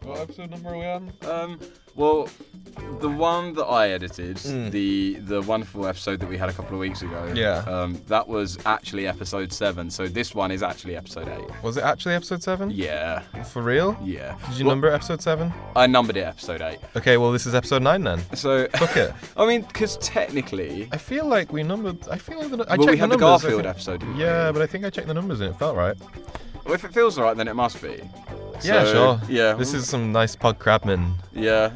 What episode number are we on? Well, the one that I edited, the wonderful episode that we had a couple of weeks ago. Yeah. That was actually episode 7. So this one is actually episode 8. Was it actually episode 7? Yeah. For real? Yeah. Did you number episode 7? I numbered it episode 8. Okay, well this is episode 9 then. So. Fuck it. I mean, because technically. I feel like we numbered. I feel like we had the Garfield episode. Didn't yeah, we? but I think I checked the numbers and it felt right. Well, if it feels right, then it must be. Yeah, so, sure. Yeah. This is some nice PodKrabmin. Yeah.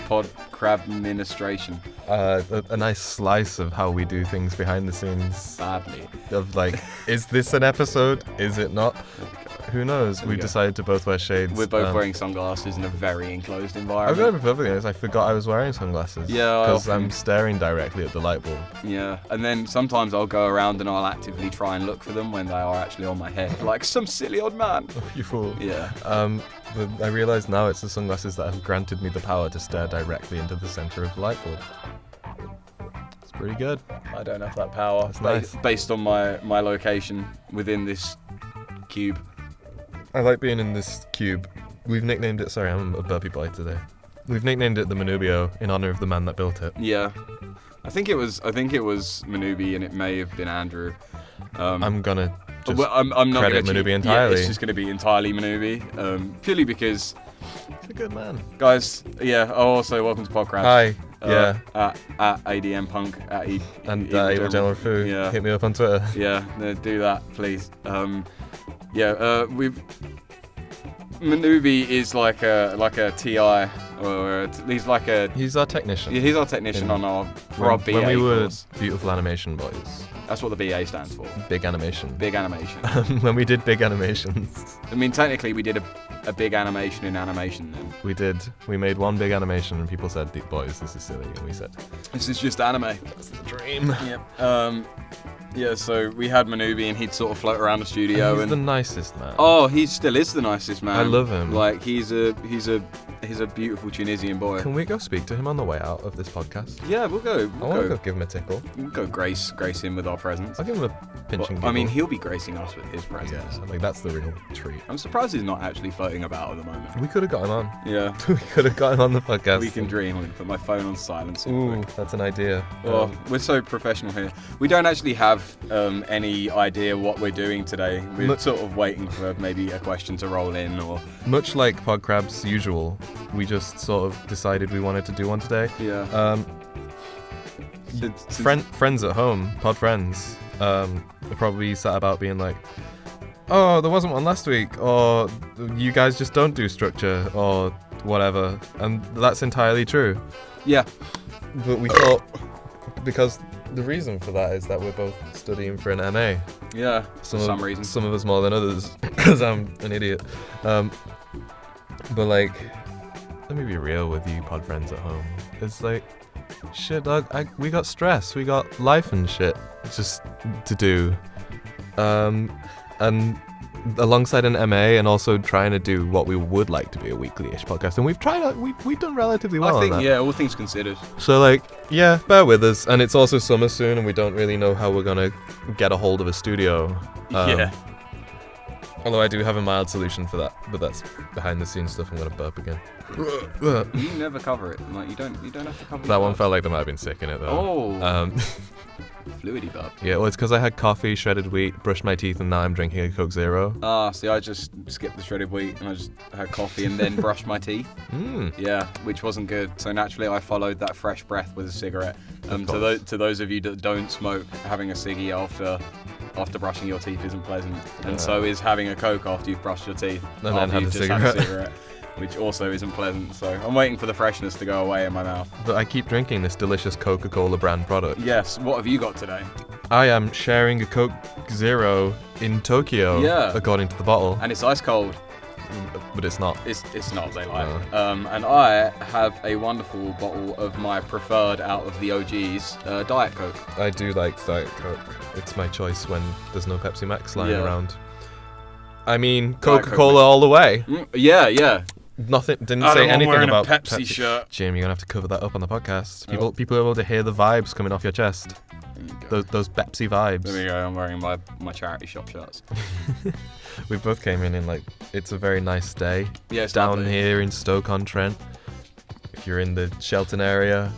PodKrab administration. A nice slice of how we do things behind the scenes. Sadly. Of like, is this an episode? Is it not? Who knows? We decided to both wear shades. We're both wearing sunglasses in a very enclosed I've environment. got to be perfectly honest, I forgot I was wearing sunglasses. Yeah, because I'm staring directly at the light bulb. Yeah, and then sometimes I'll go around and I'll actively try and look for them when they are actually on my head, like some silly old man. You fool. Yeah. But I realise now it's the sunglasses that have granted me the power to stare directly into the centre of the light bulb. It's pretty good. I don't have that power. That's nice. Based on my location within this cube. I like being in this cube. We've nicknamed it, sorry, I'm a burpy boy today. We've nicknamed it the Manubio in honour of the man that built it. Yeah. I think it was Manubi and it may have been Andrew. I'm gonna just I'm not credit gonna Manubi entirely. Yeah, it's just gonna be entirely Manubi. Purely because he's a good man. guys, yeah, also welcome to PodKrabs. Hi. Yeah. At ADM Punk at And Evil General Fu. Yeah. Hit me up on Twitter. Yeah, no, do that, please. Manubi is like a TI, or He's our technician. he's our technician for our BA when we were course. Beautiful Animation Boys. That's what the BA stands for. Big animation. Big animation. When we did big animations. I mean, technically, we did a big animation in animation then. We did. We made one big animation and people said, boys, this is silly. And we said, This is just anime. that's the dream. Yep. Yeah, so we had Manubi and he'd sort of float around the studio He's the nicest man. Oh, he still is the nicest man. I love him. Like he's a beautiful Tunisian boy. Can we go speak to him on the way out of this podcast? Yeah, we'll go. I want to go give him a tickle. We'll go grace him with our presence. I'll give him a pinch and giggle. I mean, he'll be gracing us with his presence. Yeah, like that's the real treat. I'm surprised he's not actually floating about at the moment. We could have got him on. Yeah. We could have got him on the podcast. We can dream. I'm going to put my phone on silence. Ooh, that's an idea. Well, we're so professional here. We don't actually have any idea what we're doing today. We're sort of waiting for maybe a question to roll in, or much like PodKrabs usual, we just sort of decided we wanted to do one today. Yeah. Friends at home, pod friends, are probably sat about being like, oh, there wasn't one last week, or you guys just don't do structure, or whatever, and that's entirely true. Yeah. But we thought, because the reason for that is that we're both studying for an MA. Yeah, for some reason. Some of us more than others, because I'm an idiot. But like, let me be real with you, pod friends at home. It's like, shit, dog. We got stress. We got life and shit just to do. And alongside an MA, and also trying to do what we would like to be a weekly-ish podcast, and we've tried. We've done relatively well. I think, on that. yeah, all things considered. So like, yeah, bear with us. And it's also summer soon, and we don't really know how we're gonna get a hold of a studio. Yeah. Although I do have a mild solution for that, but that's behind the scenes stuff. I'm gonna burp again. You never cover it. Like you don't have to cover That one felt like there might have been sick in it though. Oh. Fluidy burp. Yeah, well, it's because I had coffee, shredded wheat, brushed my teeth, and now I'm drinking a Coke Zero. See, I just skipped the shredded wheat and I just had coffee and then brushed my teeth. Yeah, which wasn't good. So naturally, I followed that fresh breath with a cigarette. To those of you that don't smoke, having a ciggy after brushing your teeth isn't pleasant, and so is having a Coke after you've brushed your teeth and then had a cigarette. Which also isn't pleasant, so I'm waiting for the freshness to go away in my mouth. But I keep drinking this delicious Coca-Cola brand product. Yes, what have you got today? I am sharing a Coke Zero in Tokyo, according to the bottle. And it's ice cold. But it's not. It's not, they lie. And I have a wonderful bottle of my preferred out of the OGs, Diet Coke. I do like Diet Coke. It's my choice when there's no Pepsi Max lying around. I mean, Coca-Cola all the way. Yeah. Nothing. Didn't say anything about a Pepsi shirt. Jim, you're gonna have to cover that up on the podcast. People are able to hear the vibes coming off your chest. those Pepsi vibes. There we go. I'm wearing my charity shop shirts. We both came in like, it's a very nice day. Yeah, it's down lovely. here in Stoke-on-Trent. If you're in the Shelton area,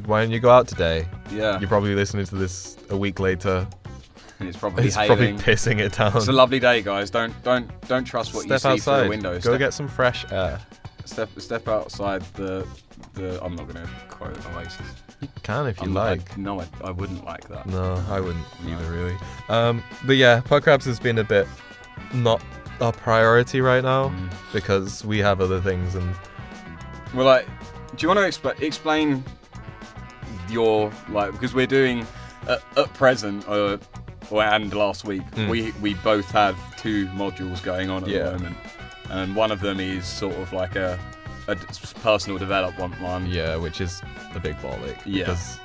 why don't you go out today? Yeah. You're probably listening to this a week later. And it's probably pissing it down. It's a lovely day, guys. Don't trust what you Step see through outside. the windows. Go get some fresh air. Step outside the. I'm not gonna quote Oasis. You can if you like. I wouldn't like that. No, I wouldn't either, really. But yeah, PodKrabs has been a bit not our priority right now because we have other things. And Well, like, do you want to explain your because we're doing at present and last week we both have 2 modules going on at the moment, and one of them is sort of like a personal development one. Yeah, which is a big ball ache. Yeah. Because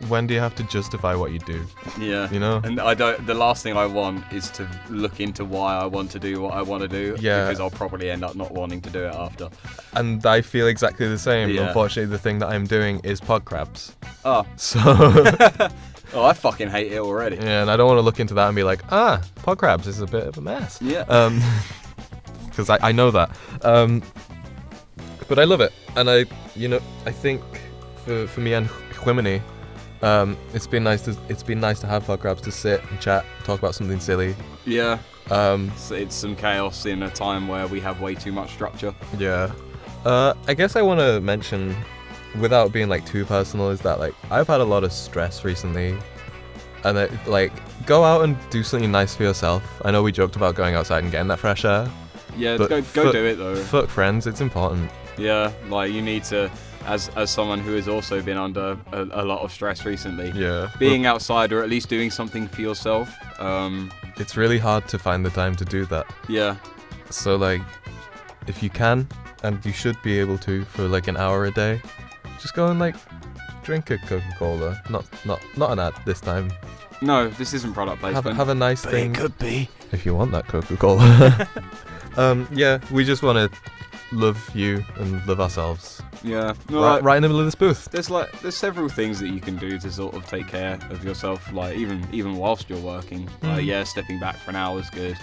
when do you have to justify what you do? Yeah. You know? And the last thing I want is to look into why I want to do what I want to do. Yeah. Because I'll probably end up not wanting to do it after. And I feel exactly the same. Yeah. Unfortunately, the thing that I'm doing is PodKrabs. Oh. So... Oh, I fucking hate it already. Yeah, and I don't want to look into that and be like, PodKrabs is a bit of a mess. Yeah. Because I know that. But I love it. And I think for me and Jiminy, it's been nice to have PodKrabs to sit and chat, talk about something silly. Yeah. So it's some chaos in a time where we have way too much structure. Yeah. I guess I want to mention, without being like too personal, is that like I've had a lot of stress recently, and go out and do something nice for yourself. I know we joked about going outside and getting that fresh air. Yeah, but go do it though. Fuck friends, it's important. Yeah, like you need to, as someone who has also been under a lot of stress recently. Yeah. Being outside or at least doing something for yourself. It's really hard to find the time to do that. Yeah. So like, if you can, and you should be able to for like an hour a day, just go and like drink a Coca-Cola. Not an ad this time. No, this isn't product placement. Have a nice thing. It could be. If you want that Coca-Cola. Yeah, we just want to love you and love ourselves. Yeah. Right in the middle of this booth. There's several things that you can do to sort of take care of yourself, like even whilst you're working. Stepping back for an hour is good.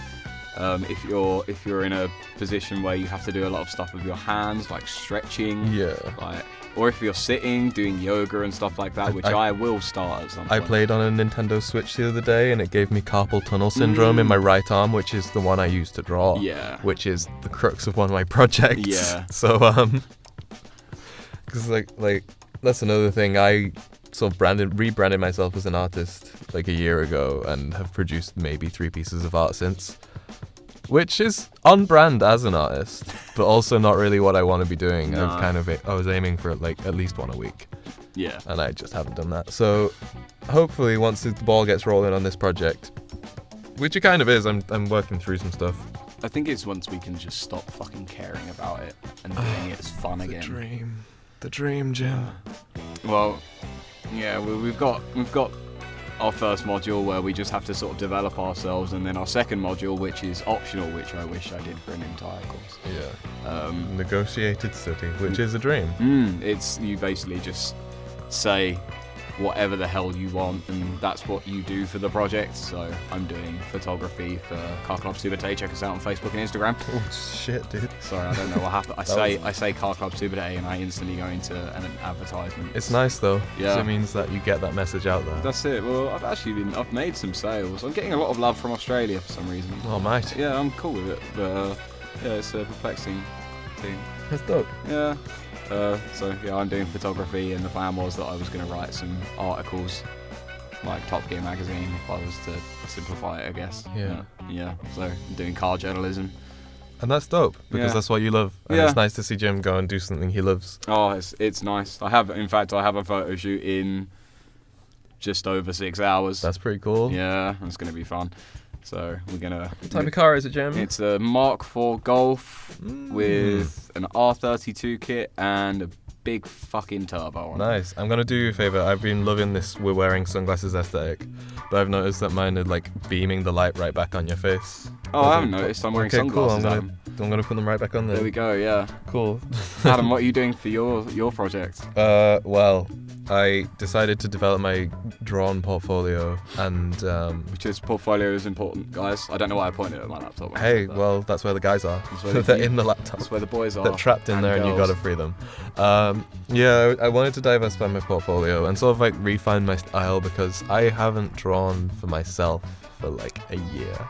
If you're in a position where you have to do a lot of stuff with your hands, like stretching. Yeah. Or if you're sitting, doing yoga and stuff like that, which I will start at some point. I played on a Nintendo Switch the other day, and it gave me carpal tunnel syndrome in my right arm, which is the one I use to draw. Yeah. Which is the crux of one of my projects. Yeah. So, because like that's another thing. I sort of rebranded myself as an artist like a year ago, and have produced maybe 3 pieces of art since. Which is on brand as an artist, but also not really what I want to be doing. No. I was aiming for like at least one a week. Yeah. And I just haven't done that. So hopefully once the ball gets rolling on this project, which it kind of is, I'm working through some stuff. I think it's once we can just stop fucking caring about it and doing it as fun again. The dream, Jim. Well, yeah, we've got our first module where we just have to sort of develop ourselves, and then our second module, which is optional, which I wish I did for an entire course. Yeah. Negotiated study, which is a dream. It's you basically just say whatever the hell you want, and that's what you do for the project. So I'm doing photography for Car Club Super Day. Check us out on Facebook and Instagram. Oh shit, dude. Sorry, I don't know what happened. I say Car Club Super Day and I instantly go into an advertisement. It's nice though. Yeah. So it means that you get that message out there. That's it. Well, I've made some sales. I'm getting a lot of love from Australia for some reason. Oh, mate. Yeah, I'm cool with it, but yeah, it's a perplexing thing. That's dope. Yeah. So yeah, I'm doing photography, and the plan was that I was going to write some articles, like Top Gear magazine, if I was to simplify it, I guess. Yeah. Yeah. So I'm doing car journalism. And that's dope, because that's what you love. And Yeah. it's nice to see Jim go and do something he loves. Oh, it's nice. I have a photo shoot in just over 6 hours. That's pretty cool. Yeah, it's going to be fun. So we're gonna. What type of car is it, Jim? It's a Mark IV Golf with an R32 kit and a big fucking turbo on it. Nice. I'm gonna do you a favor. I've been loving this we're wearing sunglasses aesthetic, but I've noticed that mine are like beaming the light right back on your face. Oh, I haven't noticed. I'm wearing sunglasses. Cool. I'm gonna put them right back on there. There we go. Yeah. Cool. Adam, what are you doing for your project? Well, I decided to develop my drawn portfolio, and which is portfolio is important, guys. I don't know why I pointed at my laptop. Hey, well, that's where the guys are. They're in the laptop. That's where the boys are. They're trapped in there, and you gotta free them. Yeah, I wanted to diversify my portfolio and sort of like refine my style, because I haven't drawn for myself for like a year.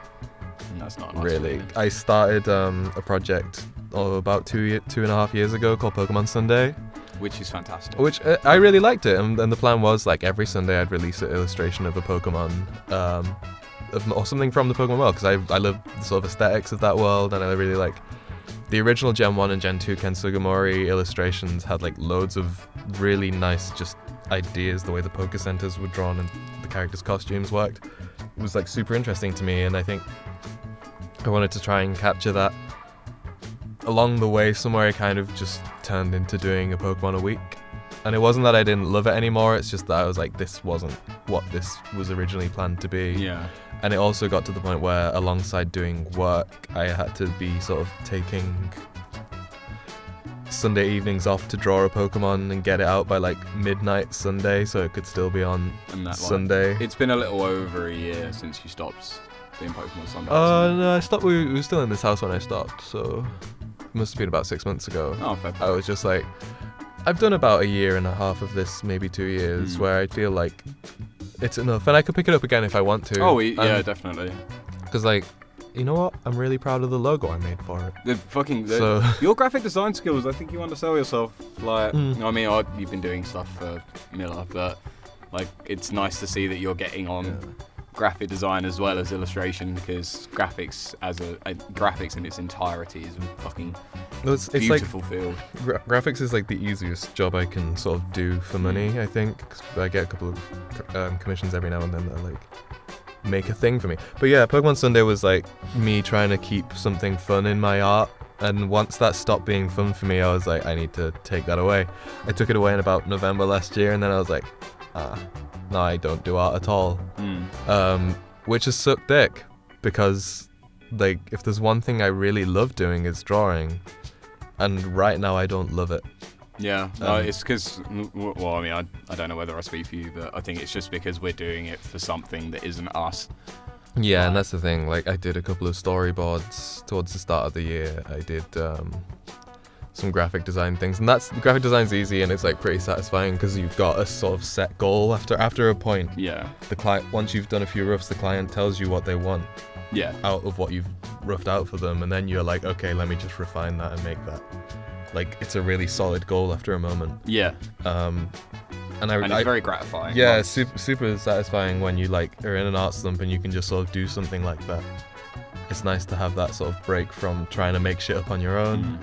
That's not nice, really. I started a project about 2.5 years ago called Pokemon Sunday. Which is fantastic. Which I really liked it, and the plan was like every Sunday I'd release an illustration of a Pokemon, or something from the Pokemon world, because I love the sort of aesthetics of that world, and I really like the original Gen 1 and Gen 2 Ken Sugimori illustrations had like loads of really nice just ideas, the way the Poké Centers were drawn and the characters' costumes worked. It was like super interesting to me, and I think I wanted to try and capture that. Along the way, somewhere I kind of just turned into doing a Pokemon a week. And it wasn't that I didn't love it anymore, it's just that I was like, this wasn't what this was originally planned to be. Yeah. And it also got to the point where, alongside doing work, I had to be sort of taking Sunday evenings off to draw a Pokemon and get it out by like midnight Sunday, so it could still be on Sunday. It's been a little over a year since you stopped doing Pokemon Sunday. No, I stopped. We were still in this house when I stopped, so it must have been about 6 months ago. Oh, fair play. I was just like, I've done about 1.5 years of this, maybe 2 years, where I feel like it's enough, and I could pick it up again if I want to. Oh, yeah, definitely. Because like, you know what? I'm really proud of the logo I made for it. Your graphic design skills, I think you undersell yourself. Like, I mean, you've been doing stuff for Miller, but like, it's nice to see that you're getting on graphic design as well as illustration, because graphics graphics in its entirety is a fucking beautiful field. Graphics is like the easiest job I can sort of do for money, I think, 'cause I get a couple of commissions every now and then that like make a thing for me. But yeah, Pokemon Sunday was like me trying to keep something fun in my art, and once that stopped being fun for me, I was like, I need to take that away. I took it away in about November last year, and then I was like, no, I don't do art at all. Which has sucked dick, because like, if there's one thing I really love doing is drawing, and right now I don't love it. Yeah, no, it's because, well, I mean, I don't know whether I speak for you, but I think it's just because we're doing it for something that isn't us. Yeah, and that's the thing, like, I did a couple of storyboards towards the start of the year. I did some graphic design things, and graphic design's easy, and it's like pretty satisfying because you've got a sort of set goal after a point. Yeah. The client, once you've done a few roughs, the client tells you what they want. Yeah. Out of what you've roughed out for them, and then you're like, okay, let me just refine that and make that. Like, it's a really solid goal after a moment. Yeah. And it's very gratifying. Yeah, it's super satisfying when you like are in an art slump and you can just sort of do something like that. It's nice to have that sort of break from trying to make shit up on your own.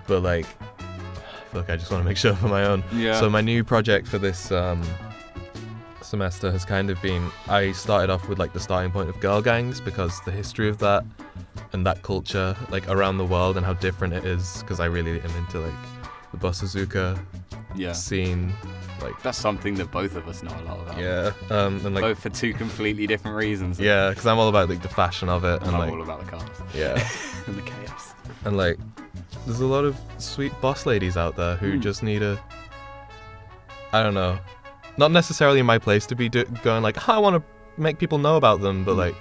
But like, look, I just want to make shit up on my own. Yeah. So my new project for this semester has kind of been, I started off with like the starting point of girl gangs, because the history of that and that culture like around the world and how different it is, because I really am into like the Bosazuka scene. Like, that's something that both of us know a lot about. Yeah, and like both for two completely different reasons. Yeah, because I'm all about like the fashion of it, and I'm like, all about the cars. Yeah, and the chaos. And like, there's a lot of sweet boss ladies out there who just need I don't know, not necessarily my place to be going like, I want to make people know about them, but like,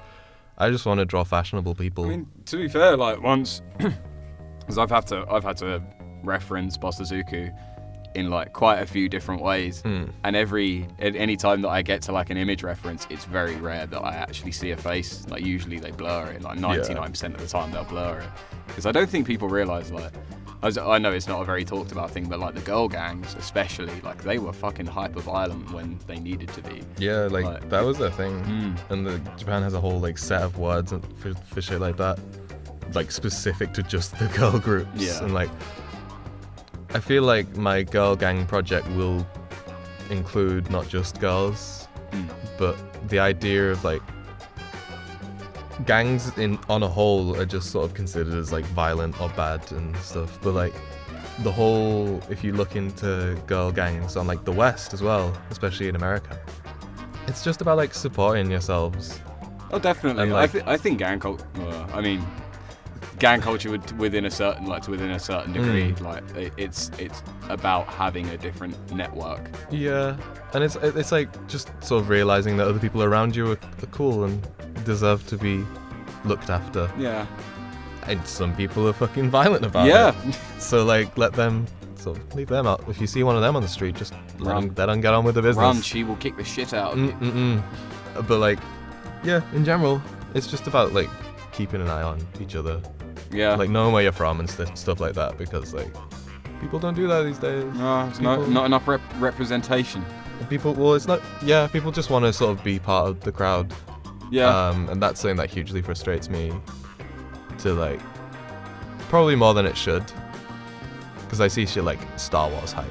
I just want to draw fashionable people. I mean, to be fair, like once, because I've had to reference Bosazuku in like quite a few different ways, and any time that I get to like an image reference, it's very rare that I actually see a face. Like, usually they blur it, like 99% of the time they'll blur it, because I don't think people realise, like, I know it's not a very talked about thing, but like the girl gangs especially, like they were fucking hyper violent when they needed to be. Yeah, like that was their thing. And Japan has a whole like set of words for shit like that, like specific to just the girl groups. Yeah. And like, I feel like my girl gang project will include not just girls, but the idea of like gangs on a whole are just sort of considered as like violent or bad and stuff, but like the whole, if you look into girl gangs on like the West as well, especially in America, it's just about like supporting yourselves. Oh, definitely. And, like, I think gang culture, gang culture within a certain degree. Like it's about having a different network. Yeah, and it's like just sort of realizing that other people around you are cool and deserve to be looked after. Yeah. And some people are fucking violent about it. So like, leave them out. If you see one of them on the street, just let them get on with the business. Run, she will kick the shit out of you. But like, yeah, in general, it's just about like keeping an eye on each other. Yeah. Like knowing where you're from and stuff like that, because like people don't do that these days. No, it's not enough representation. People just want to sort of be part of the crowd. Yeah. And that's something that hugely frustrates me. To like, probably more than it should. Because I see shit like Star Wars hype.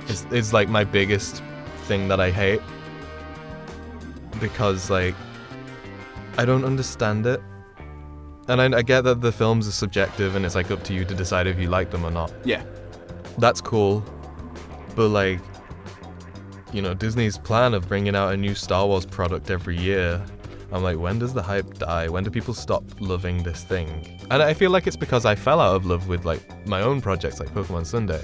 It's like my biggest thing that I hate. Because like, I don't understand it. And I get that the films are subjective and it's like up to you to decide if you like them or not. Yeah. That's cool. But like, you know, Disney's plan of bringing out a new Star Wars product every year, I'm like, when does the hype die? When do people stop loving this thing? And I feel like it's because I fell out of love with like my own projects like Pokemon Sunday,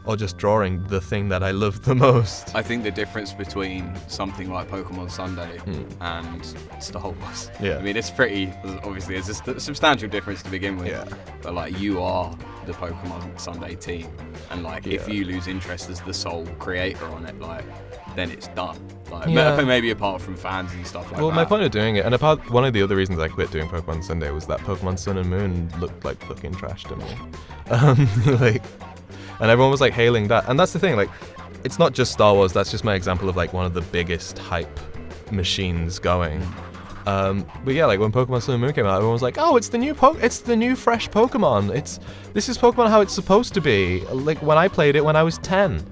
or just drawing the thing that I love the most. I think the difference between something like Pokemon Sunday and Star Wars, I mean, it's pretty, obviously, it's a substantial difference to begin with. Yeah. But like, you are the Pokemon Sunday team, and like, if you lose interest as the sole creator on it, like, then it's done. Like, maybe apart from fans and stuff like that. Well, my point of doing it, and one of the other reasons I quit doing Pokemon Sunday was that Pokemon Sun and Moon looked like fucking trash to me. Like, and everyone was like hailing that. And that's the thing, like, it's not just Star Wars, that's just my example of like one of the biggest hype machines going. But yeah, like when Pokemon Sun and Moon came out, everyone was like, "Oh, it's the new fresh Pokemon. This is Pokemon how it's supposed to be." Like when I played it when I was 10.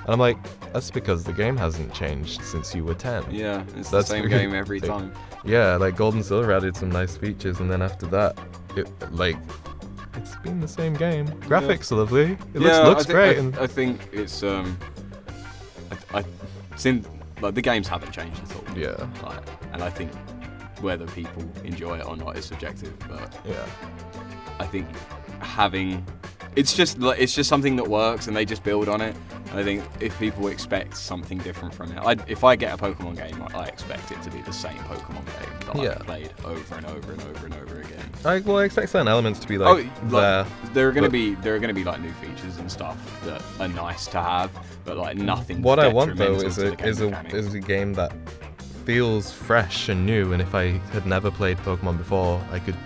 And I'm like, that's because the game hasn't changed since you were 10. Yeah, it's the same game every time. Yeah, like Gold and Silver added some nice features, and then after that, it's been the same game. Graphics are lovely. It looks great. I think it's since like the games haven't changed at all. Yeah. Like, and I think whether people enjoy it or not is subjective, but yeah, I think it's just something that works, and they just build on it. And I think if people expect something different from it, if I get a Pokemon game, I expect it to be the same Pokemon game that I've played over and over and over and over again. I expect certain elements to be there. There are gonna be like new features and stuff that are nice to have, but like nothing. What I want though is a game that feels fresh and new, and if I had never played Pokemon before, I could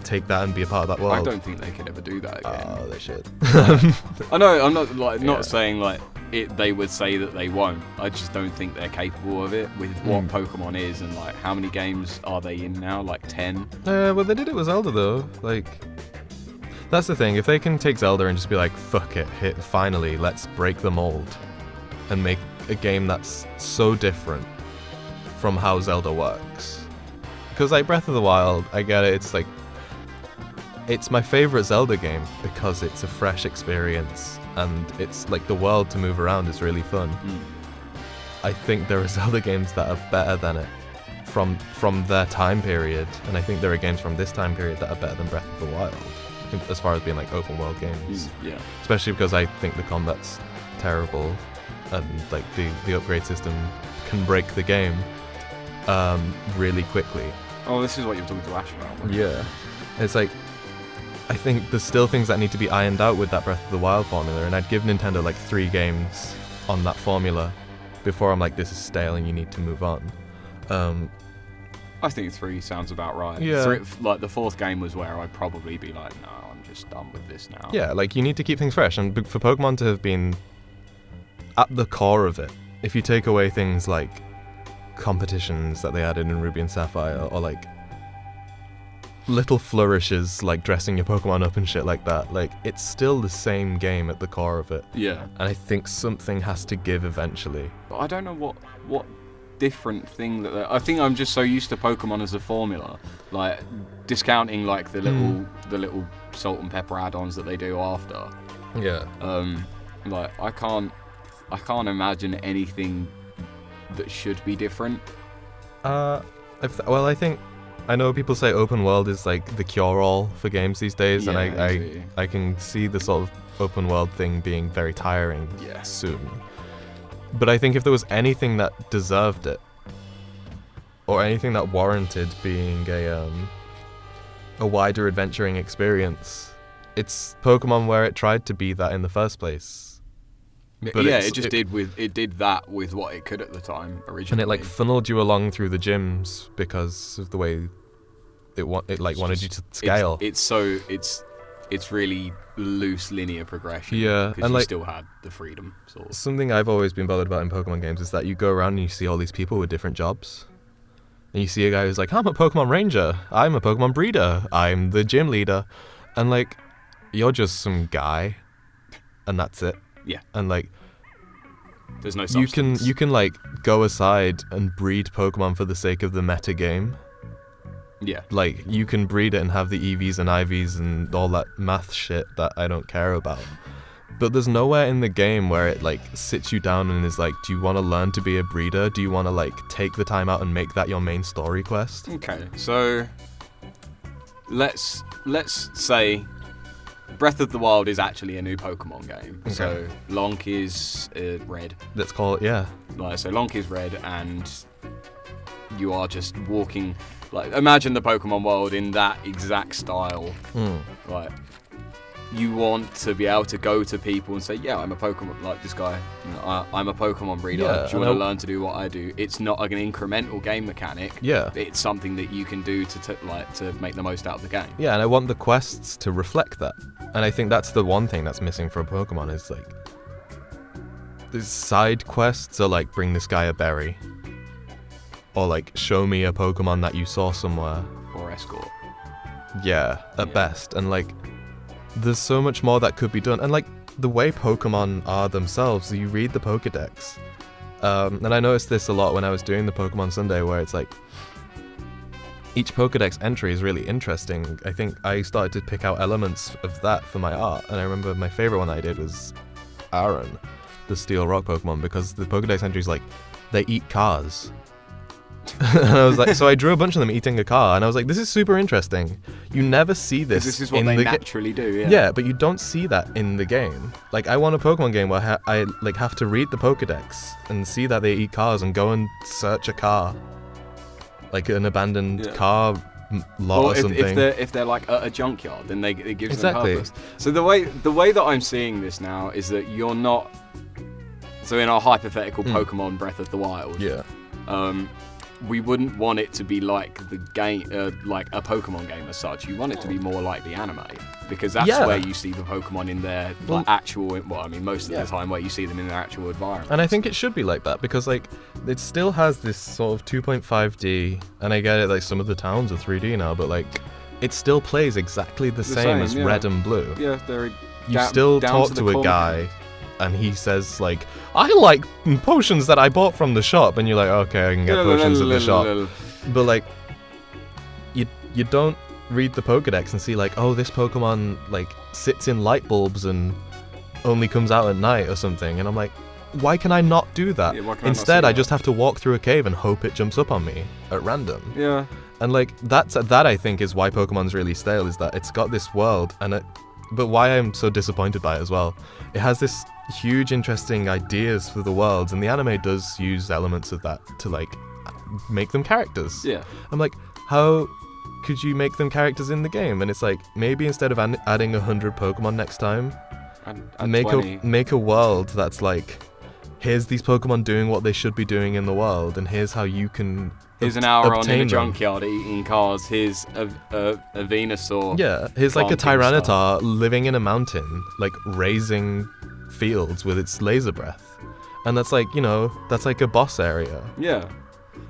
take that and be a part of that world. I don't think they could ever do that again. Oh, they should. I know, I'm not saying like they would say that they won't. I just don't think they're capable of it with what Pokemon is, and like how many games are they in now? Like 10? Well, they did it with Zelda though. Like, that's the thing. If they can take Zelda and just be like, fuck it, finally, let's break the mold and make a game that's so different from how Zelda works. Because like Breath of the Wild, I get it, it's like, it's my favorite Zelda game because it's a fresh experience and it's like the world to move around is really fun. I think there are Zelda games that are better than it from their time period, and I think there are games from this time period that are better than Breath of the Wild as far as being like open world games. Yeah. Especially because I think the combat's terrible and like the upgrade system can break the game really quickly. Oh, this is what you were talking to Ash about. Right? Yeah. It's like, I think there's still things that need to be ironed out with that Breath of the Wild formula, and I'd give Nintendo like 3 games on that formula before I'm like, this is stale and you need to move on. I think 3 sounds about right. Yeah. Like the 4th game was where I'd probably be like, no, I'm just done with this now. Yeah, like you need to keep things fresh, and for Pokemon to have been at the core of it, if you take away things like competitions that they added in Ruby and Sapphire, or like little flourishes like dressing your Pokemon up and shit like that, like it's still the same game at the core of it. Yeah. And I think something has to give eventually. But I don't know what different thing that I think I'm just so used to Pokemon as a formula, like discounting like the little salt and pepper add-ons that they do after. Yeah. Like I can't imagine anything that should be different. I think I know people say open world is like the cure-all for games these days, and I can see the sort of open world thing being very tiring soon. But I think if there was anything that deserved it, or anything that warranted being a wider adventuring experience, it's Pokemon, where it tried to be that in the first place. But it did that with what it could at the time originally. And it like funneled you along through the gyms because of the way it wanted you to scale. It's really loose linear progression. Yeah, because and you like still had the freedom. Sort of. Something I've always been bothered about in Pokemon games is that you go around and you see all these people with different jobs. And you see a guy who's like, I'm a Pokemon Ranger, I'm a Pokemon Breeder, I'm the gym leader. And like, you're just some guy. And that's it. Yeah. And like, there's no substance. You can like go aside and breed Pokemon for the sake of the meta game. Yeah. Like, you can breed it and have the EVs and IVs and all that math shit that I don't care about. But there's nowhere in the game where it like sits you down and is like, do you want to learn to be a breeder? Do you want to like take the time out and make that your main story quest? Okay, so let's say Breath of the Wild is actually a new Pokemon game. Okay. So Lonk is red. Let's call it, yeah. Like, so Lonk is red, and you are just walking. Like, imagine the Pokemon world in that exact style. Like, you want to be able to go to people and say, yeah, I'm a Pokemon, like this guy, you know, I'm a Pokemon breeder. Yeah, do you want to learn to do what I do? It's not like an incremental game mechanic. Yeah. It's something that you can do to make the most out of the game. Yeah, and I want the quests to reflect that. And I think that's the one thing that's missing from Pokemon is like, the side quests are like, bring this guy a berry. Or like, show me a Pokemon that you saw somewhere. Or escort. Yeah, at best. And like, there's so much more that could be done. And like, the way Pokemon are themselves, you read the Pokedex. And I noticed this a lot when I was doing the Pokemon Sunday, where it's like, each Pokedex entry is really interesting. I think I started to pick out elements of that for my art. And I remember my favorite one I did was Aaron, the Steel Rock Pokemon, because the Pokedex entry is like, they eat cars. And I was like, so I drew a bunch of them eating a car, and I was like, this is super interesting. You never see this. This is what they naturally do. Yeah. Yeah, but you don't see that in the game. Like, I want a Pokemon game where I like have to read the Pokedex and see that they eat cars and go and search a car, like an abandoned car lot or something. If they're like at a junkyard, then it gives them purpose. So the way that I'm seeing this now is that you're not. So in our hypothetical Pokemon Breath of the Wild. Yeah. We wouldn't want it to be like the game, like a Pokemon game as such. You want it to be more like the anime, because that's where you see the Pokemon in their like actual. Well, I mean, most of the time where you see them in their actual environment. And I think it should be like that, because like it still has this sort of 2.5D, and I get it, like some of the towns are 3D now, but like it still plays exactly the same as Red and Blue. Yeah, they're. You still talk to a guy. And he says, like, I like potions that I bought from the shop. And you're like, okay, I can get potions at the shop. But, like, you don't read the Pokedex and see, like, oh, this Pokemon, like, sits in light bulbs and only comes out at night or something. And I'm like, why can I not do that? Yeah, Instead, I just have to walk through a cave and hope it jumps up on me at random. Yeah. And, like, that I think is why Pokemon's really stale, is that it's got this world, and but why I'm so disappointed by it as well. It has this huge, interesting ideas for the worlds, and the anime does use elements of that to like make them characters. Yeah. I'm like, how could you make them characters in the game? And it's like, maybe instead of adding 100 Pokemon next time, make a world that's like, here's these Pokemon doing what they should be doing in the world, and here's how you can. Here's an hour on in a junkyard eating cars. Here's a Venusaur. Yeah, here's like a Tyranitar living in a mountain, like raising fields with its laser breath. And that's like, you know, that's like a boss area. Yeah.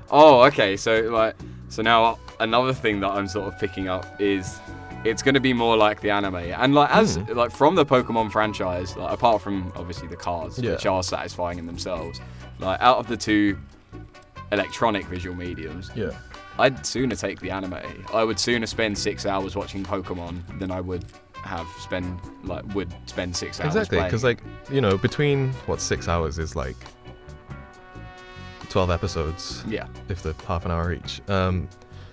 Oh, okay. So now another thing that I'm sort of picking up is it's going to be more like the anime. And like like from the Pokemon franchise, like apart from obviously the cars, which are satisfying in themselves, like out of the two electronic visual mediums, I'd sooner take the anime. I would sooner spend 6 hours watching Pokemon than I would spend 6 hours exactly, because like, you know, between 6 hours is like 12 episodes, if they're half an hour each.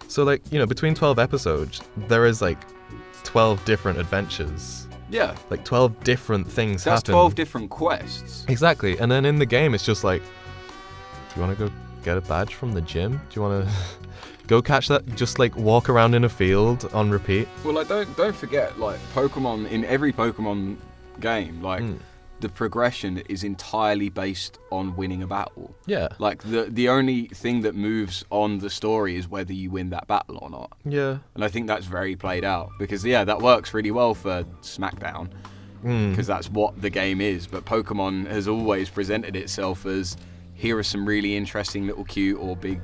So, like, you know, between 12 episodes, there is, like, 12 different adventures. Yeah. Like, 12 different things That's happen. 12 different quests. Exactly. And then in the game, it's just like, do you want to go get a badge from the gym? Do you want to go catch that? Just, like, walk around in a field on repeat? Well, like, don't forget, like, Pokemon, in every Pokemon game, like, the progression is entirely based on winning a battle. Yeah. Like, the only thing that moves on the story is whether you win that battle or not. Yeah. And I think that's very played out. Because, yeah, that works really well for SmackDown. Because that's what the game is. But Pokemon has always presented itself as, here are some really interesting little cute or big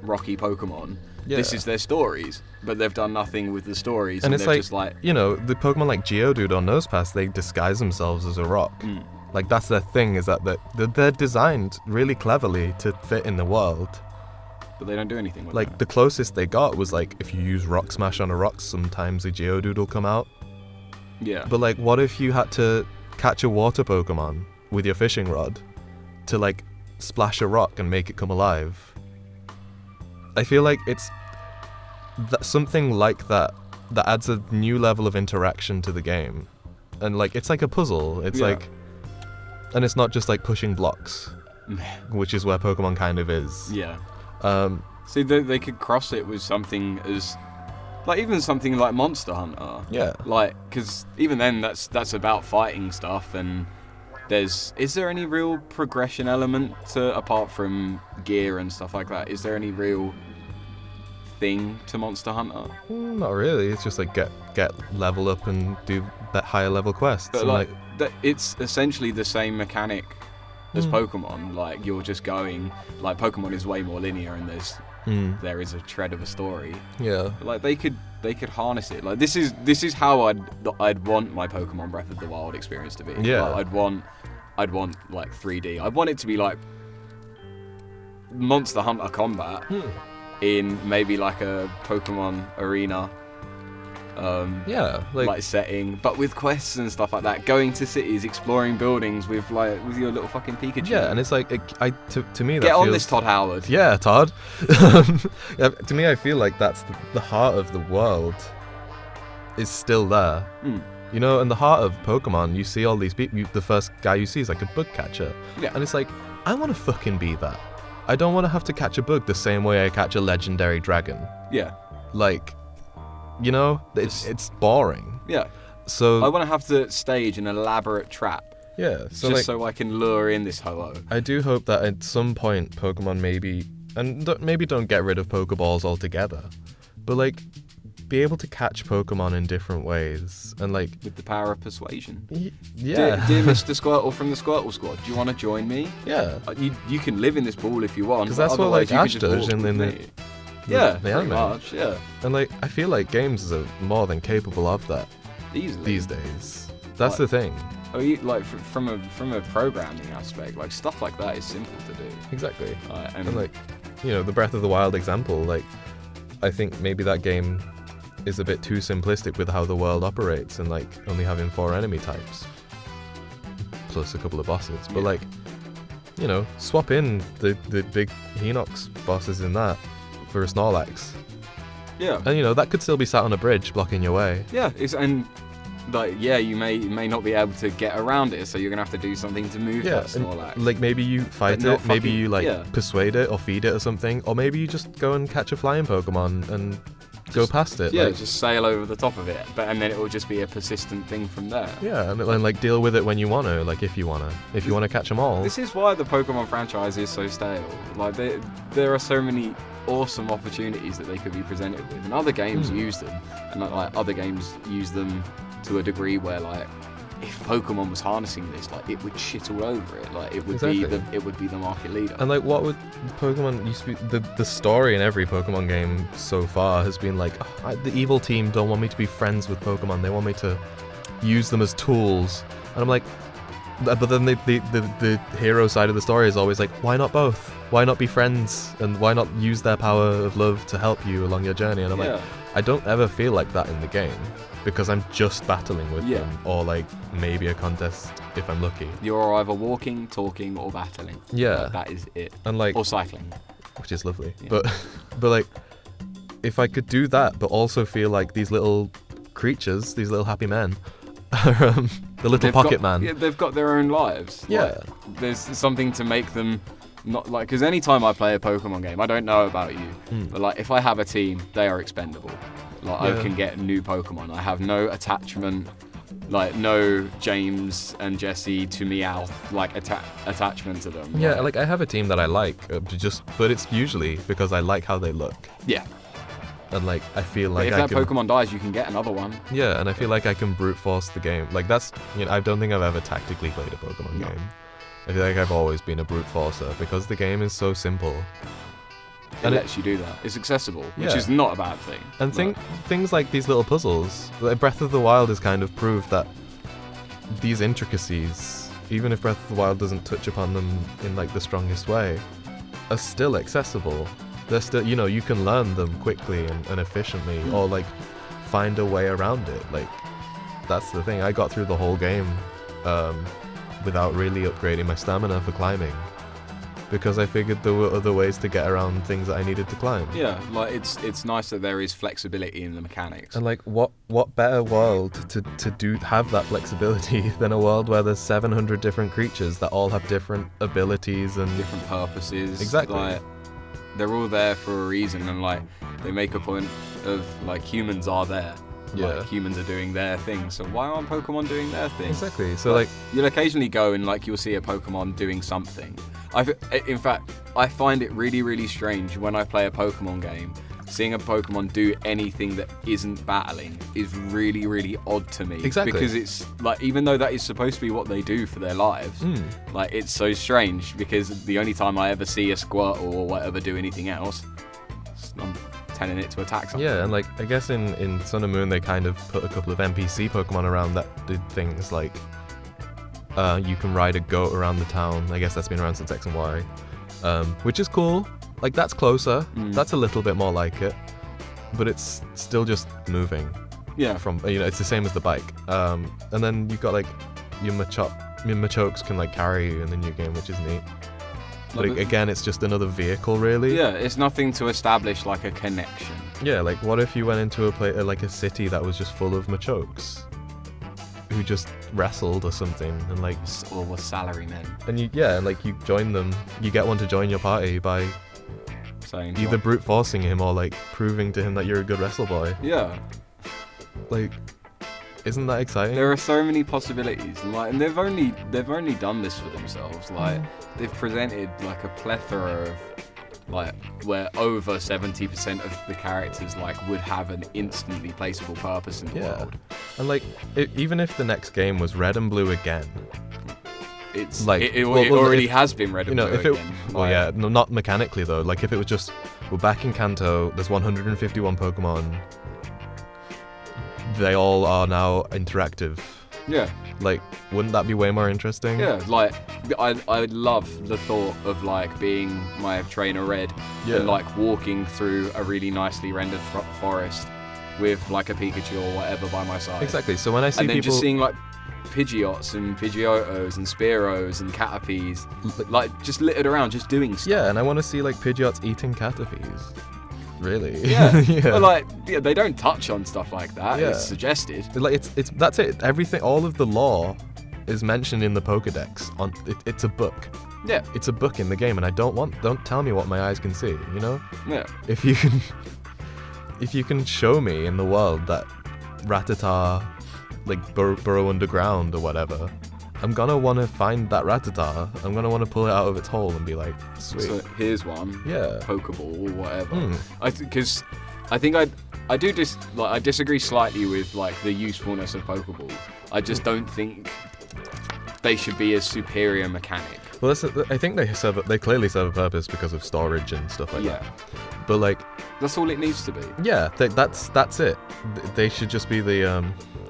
rocky Pokemon. Yeah. This is their stories, but they've done nothing with the stories, and it's like, just like, you know, the Pokemon like Geodude or Nosepass, they disguise themselves as a rock. Like, that's their thing, is that they're designed really cleverly to fit in the world. But they don't do anything with Like, the closest they got was, like, if you use Rock Smash on a rock, sometimes a Geodude will come out. Yeah. But, like, what if you had to catch a water Pokemon with your fishing rod to, like, splash a rock and make it come alive? I feel like it's something like that adds a new level of interaction to the game. And, like, it's like a puzzle. It's like... And it's not just, like, pushing blocks, which is where Pokemon kind of is. Yeah. See, they could cross it with something as... Like, even something like Monster Hunter. Yeah. Like, because even then, that's about fighting stuff, and is there any real progression element to, apart from gear and stuff like that? Is there any real thing to Monster Hunter? Not really. It's just like get level up and do that higher level quests. But like it's essentially the same mechanic as Pokemon. Like, you're just going, like, Pokemon is way more linear, and there is a thread of a story. Yeah. Like, they could harness it. Like, this is how I'd want my Pokemon Breath of the Wild experience to be. Yeah. Like, I'd want like 3D. I'd want it to be like Monster Hunter combat in maybe like a Pokemon arena. Like setting, but with quests and stuff like that. Going to cities, exploring buildings with your little fucking Pikachu. Yeah, and it's like to me that get on feels, this, Todd Howard. Yeah, Todd. To me, I feel like that's the heart of the world is still there. You know, in the heart of Pokemon, you see all these people. The first guy you see is like a bug catcher. Yeah. And it's like, I want to fucking be that. I don't want to have to catch a bug the same way I catch a legendary dragon. Yeah. Like, you know, it's boring. Yeah. So I want to have to stage an elaborate trap. Yeah. So so I can lure in this ho-oh. I do hope that at some point Pokemon maybe don't get rid of Pokeballs altogether, but like be able to catch Pokemon in different ways, and like with the power of persuasion. Yeah. Dear Mr. Squirtle from the Squirtle Squad, do you want to join me? Yeah. You can live in this ball if you want. Because that's what like Ash does in the pretty much. Yeah. And like I feel like games are more than capable of that easily these days. That's the thing. Like from a programming aspect, like stuff like that is simple to do. Exactly. And like, you know, the Breath of the Wild example, like I think maybe that game is a bit too simplistic with how the world operates, and like only having 4 enemy types plus a couple of bosses. But like, you know, swap in the big Hinox bosses in that for a Snorlax. Yeah. And you know, that could still be sat on a bridge blocking your way. Yeah, you may not be able to get around it, so you're gonna have to do something to move that Snorlax. Like maybe you fight it, maybe you persuade it or feed it or something, or maybe you just go and catch a flying Pokemon and go past it. Yeah, just sail over the top of it, and then it will just be a persistent thing from there. Yeah, and like deal with it when you want to, like if you want to catch them all. This is why the Pokemon franchise is so stale. Like there are so many awesome opportunities that they could be presented with, and other games use them, and like other games use them to a degree where like if Pokemon was harnessing this, like it would shit all over it. Like it would be the market leader. And like what would Pokemon used to be? The story in every Pokemon game so far has been like, the evil team don't want me to be friends with Pokemon. They want me to use them as tools. And I'm like, but then the hero side of the story is always like, why not both? Why not be friends? And why not use their power of love to help you along your journey? And I'm like, I don't ever feel like that in the game, because I'm just battling with them, or like maybe a contest if I'm lucky. You're either walking, talking, or battling. Yeah. Like, that is it. And like, or cycling, which is lovely. Yeah. But like if I could do that, but also feel like these little creatures, these little happy men, are the little pocket man. Yeah, they've got their own lives. Yeah. Like, there's something to make them not like, because anytime I play a Pokemon game, I don't know about you, but like if I have a team, they are expendable. Like I can get new Pokemon. I have no attachment, like no James and Jesse to Meowth like attachment to them. Yeah, like I have a team that I like, but it's usually because I like how they look. Yeah. And like I feel like if that Pokemon dies, you can get another one. Yeah, and I feel like I can brute force the game. Like that's, I don't think I've ever tactically played a Pokemon game. I feel like I've always been a brute forcer because the game is so simple. It lets you do that. It's accessible, which is not a bad thing. And things like these little puzzles, like Breath of the Wild has kind of proved that these intricacies, even if Breath of the Wild doesn't touch upon them in like the strongest way, are still accessible. They're still, you can learn them quickly and efficiently, or like find a way around it. Like that's the thing. I got through the whole game without really upgrading my stamina for climbing, because I figured there were other ways to get around things that I needed to climb. Yeah, like it's nice that there is flexibility in the mechanics. And like what better world to have that flexibility than a world where there's 700 different creatures that all have different abilities and different purposes. Exactly. Like, they're all there for a reason, and like they make a point of like humans are there. Yeah. Like, humans are doing their thing, so why aren't Pokemon doing their thing? Exactly. So like you'll occasionally go and like you'll see a Pokemon doing something. In fact, I find it really, really strange when I play a Pokemon game. Seeing a Pokemon do anything that isn't battling is really, really odd to me. Exactly. Because it's like, even though that is supposed to be what they do for their lives, like it's so strange because the only time I ever see a Squirtle or whatever do anything else, I'm telling it to attack something. Yeah, and like I guess in Sun and Moon they kind of put a couple of NPC Pokemon around that did things like you can ride a goat around the town. I guess that's been around since X and Y, which is cool. Like that's closer. That's a little bit more like it, but it's still just moving. Yeah. From it's the same as the bike. And then you've got like your Machokes can like carry you in the new game, which is neat. But again, it's just another vehicle, really. Yeah, it's nothing to establish like a connection. Yeah, like what if you went into a city that was just full of Machokes who just wrestled or something, and like or were salarymen. And you join them. You get one to join your party by saying either brute forcing him or like proving to him that you're a good wrestle boy. Yeah. Like, isn't that exciting? There are so many possibilities, and they've only done this for themselves. Like they've presented like a plethora of like where over 70% of the characters like would have an instantly placeable purpose in the world. And like even if the next game was Red and Blue again, it's like it already has been Red and Blue again. Not mechanically though. Like if it was just we're back in Kanto, there's 151 Pokemon. They all are now interactive. Yeah. Like, wouldn't that be way more interesting? Yeah, like, I love the thought of, like, being my trainer Red and, like, walking through a really nicely rendered forest with, like, a Pikachu or whatever by my side. Exactly, so when I see and then people... just seeing, like, Pidgeots and Pidgeotos and Spearows and Caterpies, like, just littered around, just doing stuff. Yeah, and I want to see, like, Pidgeots eating Caterpies. Really? Yeah. But like, they don't touch on stuff like that. Yeah. It's suggested. Like that's it. Everything, all of the lore is mentioned in the Pokedex. It's a book. Yeah. It's a book in the game, and don't tell me what my eyes can see. Yeah. If you can show me in the world that Rattata like burrow underground or whatever, I'm gonna want to find that Rattata. I'm gonna want to pull it out of its hole and be like, sweet. So here's one. Yeah. Pokeball or whatever. Because I think I disagree slightly with like the usefulness of Pokeball. I just don't think they should be a superior mechanic. Well, I think they clearly serve a purpose because of storage and stuff like that. But like, that's all it needs to be. Yeah, that's it. They should just be the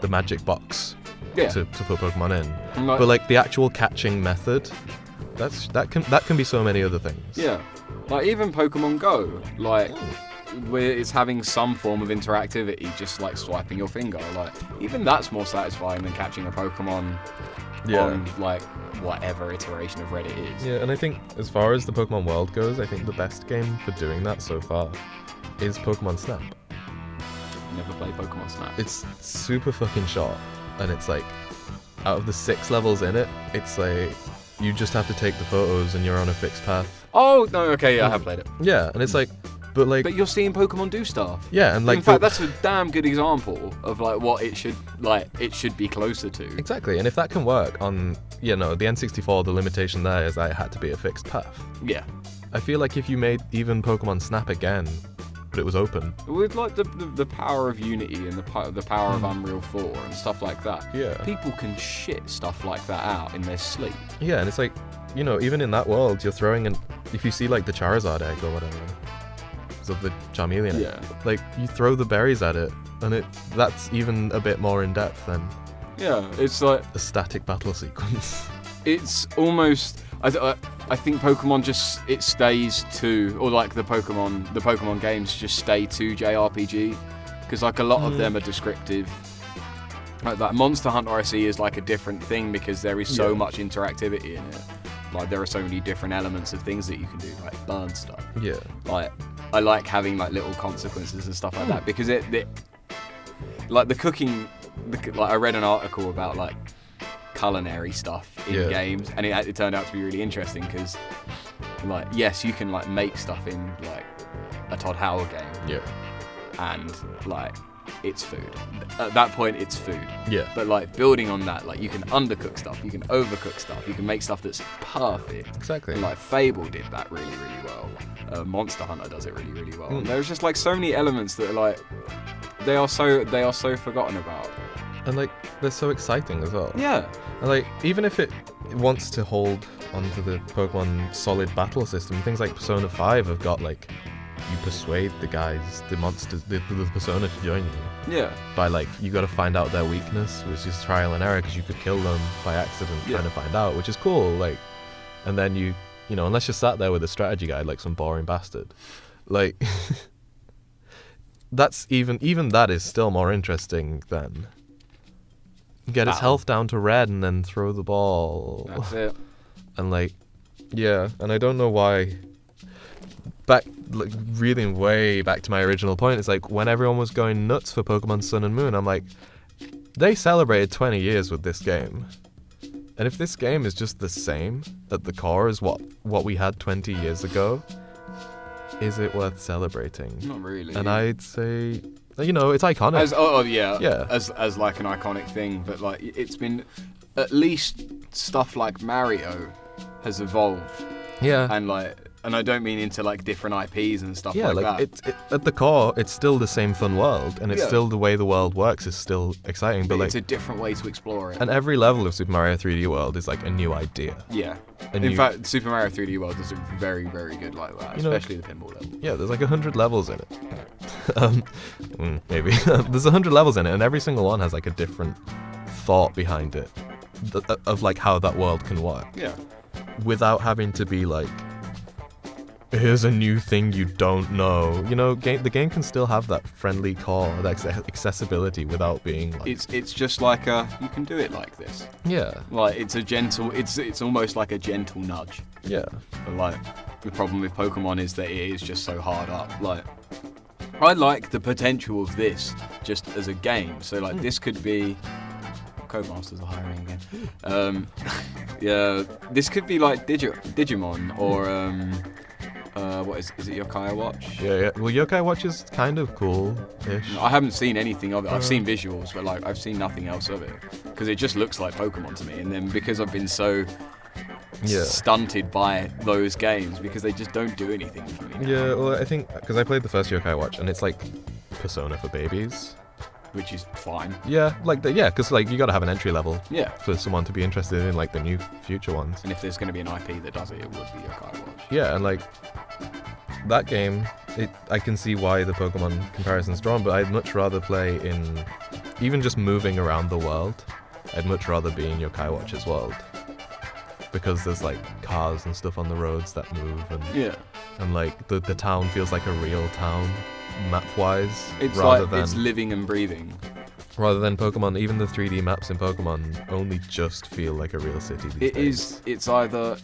magic box. Yeah. To put Pokemon in, but like the actual catching method, that can be so many other things. Yeah, like even Pokemon Go, like where it's having some form of interactivity, just like swiping your finger. Like even that's more satisfying than catching a Pokemon on like whatever iteration of Reddit is. Yeah, and I think as far as the Pokemon world goes, I think the best game for doing that so far is Pokemon Snap. Never played Pokemon Snap. It's super fucking short, and it's like, out of the 6 levels in it, it's like, you just have to take the photos and you're on a fixed path. Oh, no, okay, yeah, I have played it. Yeah, and it's like, but you're seeing Pokemon do stuff. Yeah, and like... In fact, that's a damn good example of like what it should be closer to. Exactly, and if that can work on, the N64, the limitation there is that it had to be a fixed path. Yeah. I feel like if you made even Pokemon Snap again, but it was open. With like the power of Unity and the power of Unreal 4 and stuff like that. Yeah. People can shit stuff like that out in their sleep. Yeah, and it's like, even in that world, you're throwing in, if you see like the Charizard egg or whatever, so the Charmeleon egg, like you throw the berries at it, and that's even a bit more in depth than it's like a static battle sequence. It's almost I think Pokemon it stays to, or like the Pokemon games just stay to JRPG, because like a lot of them are descriptive. Like that Monster Hunter I see is like a different thing because there is so much interactivity in it. Like there are so many different elements of things that you can do, like burn stuff. Yeah. Like I like having like little consequences and stuff like that because it like the cooking. Like I read an article about like culinary stuff in games, and it turned out to be really interesting because, like, yes, you can like make stuff in like a Todd Howard game, and like it's food. At that point, it's food. Yeah. But like building on that, like you can undercook stuff, you can overcook stuff, you can make stuff that's perfect. Exactly. And, like Fable did that really, really well. Monster Hunter does it really, really well. And there's just like so many elements that are like they are so forgotten about. And like they're so exciting as well. Yeah. And like even if it wants to hold onto the Pokemon solid battle system, things like Persona 5 have got like you persuade the guys, the monsters, the Persona to join you. Yeah. By like you got to find out their weakness, which is trial and error because you could kill them by accident trying to find out, which is cool. Like, and then you know unless you're sat there with a strategy guide like some boring bastard, like that's even that is still more interesting than. Get its health down to red and then throw the ball. That's it. And like, and I don't know why. Reeling way back to my original point, it's like when everyone was going nuts for Pokemon Sun and Moon, I'm like, they celebrated 20 years with this game. And if this game is just the same at the core as what we had 20 years ago, is it worth celebrating? Not really. And I'd say... it's iconic. As like an iconic thing, but like it's been at least stuff like Mario has evolved. Yeah. And I don't mean into like different IPs and stuff like that. It's at the core, it's still the same fun world, and it's still the way the world works is still exciting. But like it's a different way to explore it. And every level of Super Mario 3D World is like a new idea. Yeah. In fact, Super Mario 3D World is very, very good like that, especially the pinball level. Yeah, there's like 100 levels in it. Maybe there's 100 levels in it, and every single one has like a different thought behind it of like how that world can work. Yeah. Without having to be like, here's a new thing you don't know. The game can still have that friendly core, that accessibility without being like... It's just like you can do it like this. Yeah. Like, it's a gentle... It's almost like a gentle nudge. Yeah. But, like, the problem with Pokemon is that it is just so hard up. Like, I like the potential of this just as a game. So, like, this could be... Codemasters are hiring again. Yeah, this could be like Digimon or... what is it Yokai Watch? Yeah. Well, Yokai Watch is kind of cool-ish. I haven't seen anything of it. I've seen visuals, but like I've seen nothing else of it because it just looks like Pokemon to me. And then because I've been so stunted by those games because they just don't do anything for me. Yeah, well, I think because I played the first Yokai Watch and it's like Persona for babies. Which is fine. Yeah, because like you got to have an entry level. Yeah. For someone to be interested in like the new future ones. And if there's going to be an IP that does it, it would be Yokai Watch. Yeah, and like that game, I can see why the Pokemon comparison's drawn, but I'd much rather play in even just moving around the world. I'd much rather be in Yokai Watch's world because there's like cars and stuff on the roads that move, and like the town feels like a real town. Map-wise, it's living and breathing. Rather than Pokemon, even the 3D maps in Pokemon only just feel like a real city these days. It's either...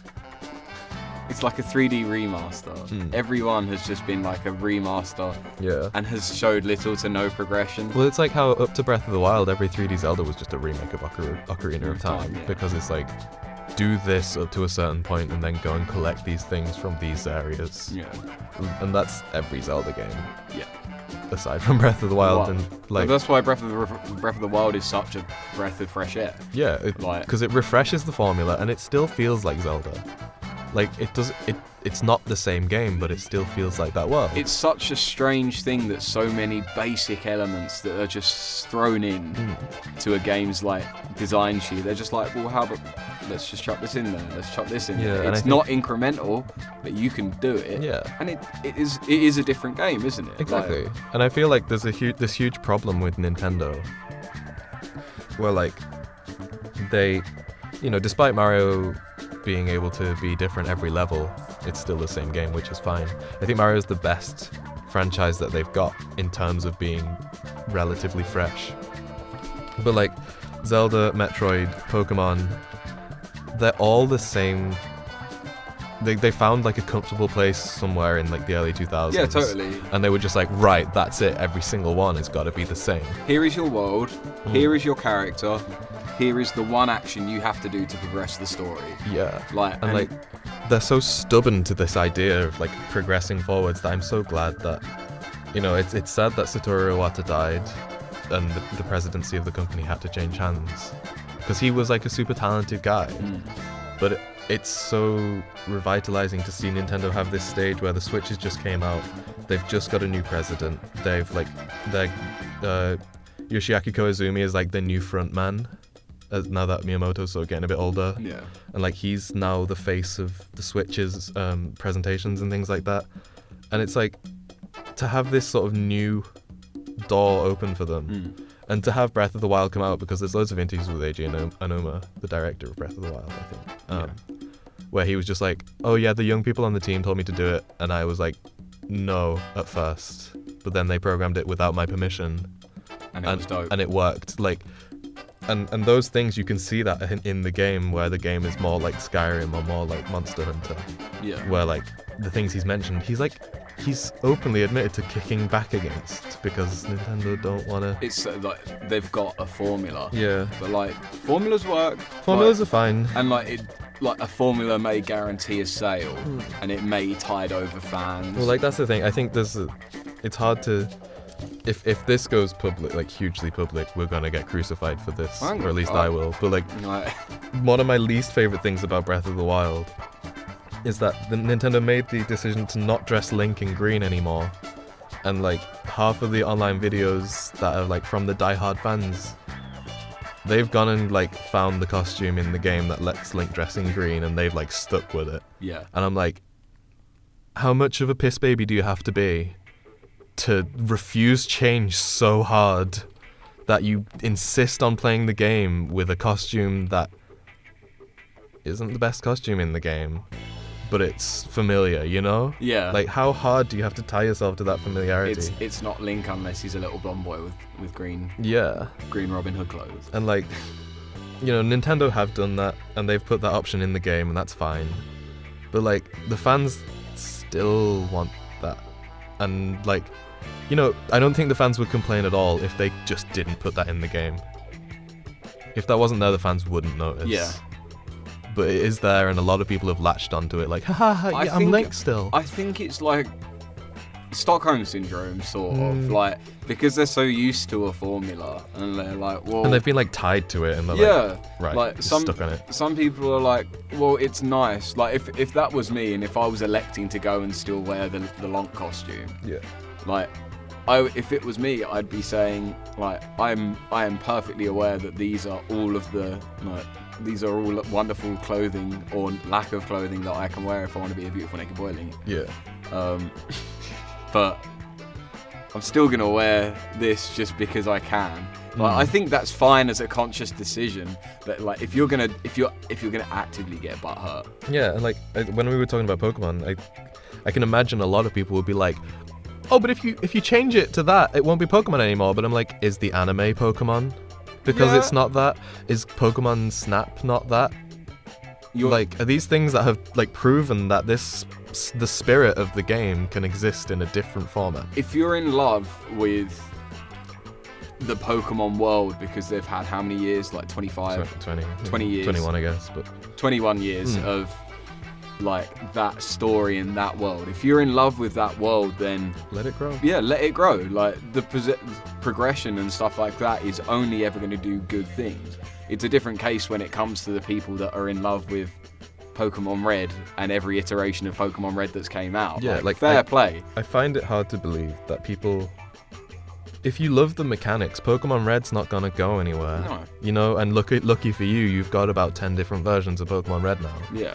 it's like a 3D remaster. Everyone has just been like a remaster. Yeah. And has showed little to no progression. Well, it's like how up to Breath of the Wild, every 3D Zelda was just a remake of Ocarina of Time. Yeah. Because it's like, do this up to a certain point and then go and collect these things from these areas. Yeah. And that's every Zelda game. Yeah. Aside from Breath of the Wild, and like but that's why Breath of the Wild is such a breath of fresh air. Yeah, because it refreshes the formula and it still feels like Zelda. Like it's not the same game, but it still feels like that world. It's such a strange thing that so many basic elements that are just thrown in to a game's like design sheet. They're just like, well, how about let's just chuck this in there. Let's chuck this in there. It's not incremental, but you can do it. Yeah. And it is a different game, isn't it? Exactly. Like, and I feel like there's this huge problem with Nintendo, where like they, despite Mario being able to be different every level, it's still the same game, which is fine. I think Mario's the best franchise that they've got in terms of being relatively fresh. But like Zelda, Metroid, Pokemon, they're all the same. They found like a comfortable place somewhere in like the early 2000s. Yeah, totally. And they were just like, right, that's it. Every single one has got to be the same. Here is your world. Here is your character. Here is the one action you have to do to progress the story. Yeah. And like they're so stubborn to this idea of like progressing forwards that I'm so glad that, it's sad that Satoru Iwata died and the presidency of the company had to change hands, because he was like a super talented guy. But it's so revitalizing to see Nintendo have this stage where the Switches just came out. They've just got a new president. They've like Yoshiaki Koizumi is like the new front man. Now that Miyamoto's sort of getting a bit older. Yeah. And like he's now the face of the Switch's presentations and things like that. And it's like to have this sort of new door open for them. And to have Breath of the Wild come out, because there's loads of interviews with Eiji Aonuma, the director of Breath of the Wild, I think, where he was just like, oh yeah, the young people on the team told me to do it, and I was like, no, at first. But then they programmed it without my permission. And it was dope. And it worked. Like, and those things, you can see that in the game, where the game is more like Skyrim or more like Monster Hunter. Yeah. Where like the things he's mentioned, he's openly admitted to kicking back against, because Nintendo don't want to. It's like they've got a formula. Yeah. But like formulas work. Formulas are fine. And like a formula may guarantee a sale, and it may tide over fans. Well, like that's the thing. I think it's hard to. If this goes public, like hugely public, we're gonna get crucified for this, or at least I will. But like, one of my least favorite things about Breath of the Wild is that the Nintendo made the decision to not dress Link in green anymore, and like half of the online videos that are like from the diehard fans, they've gone and like found the costume in the game that lets Link dress in green, and they've like stuck with it. Yeah. And I'm like, how much of a piss baby do you have to be to refuse change so hard that you insist on playing the game with a costume that isn't the best costume in the game, but it's familiar, Yeah. Like, how hard do you have to tie yourself to that familiarity? It's not Link unless he's a little blonde boy with green Robin Hood clothes. And like, Nintendo have done that, and they've put that option in the game, and that's fine. But like, the fans still want that. And like, I don't think the fans would complain at all if they just didn't put that in the game. If that wasn't there, the fans wouldn't notice. Yeah. But it is there, and a lot of people have latched onto it, like, I'm Link still. I think it's like Stockholm Syndrome, sort of, like, because they're so used to a formula, and they're like, well... And they've been, like, tied to it, and they're like, right, like, stuck on it. Some people are like, well, it's nice. Like, if that was me, and if I was electing to go and still wear the Lonk costume, like... if it was me, I'd be saying, like, I am perfectly aware that these are all wonderful clothing or lack of clothing that I can wear if I want to be a beautiful naked boy Link. Yeah. But I'm still gonna wear this just because I can. Like, I think that's fine as a conscious decision. But like, if you're gonna actively get butthurt. Yeah, and like when we were talking about Pokemon, I can imagine a lot of people would be like, oh, but if you change it to that, it won't be Pokemon anymore. But I'm like, is the anime Pokemon? Because it's not that. Is Pokemon Snap not that? Like, are these things that have like proven that the spirit of the game can exist in a different format? If you're in love with the Pokemon world because they've had how many years? Like 25? 20 years. 21, I guess, but 21 years of like that story in that world. If you're in love with that world, then let it grow. Yeah, let it grow. Like the progression and stuff like that is only ever going to do good things. It's a different case when it comes to the people that are in love with Pokemon Red and every iteration of Pokemon Red that's came out. Yeah, like fair play. I find it hard to believe that people, if you love the mechanics, Pokemon Red's not gonna go anywhere. No. You know, and lucky for you, you've got about 10 different versions of Pokemon Red now. Yeah.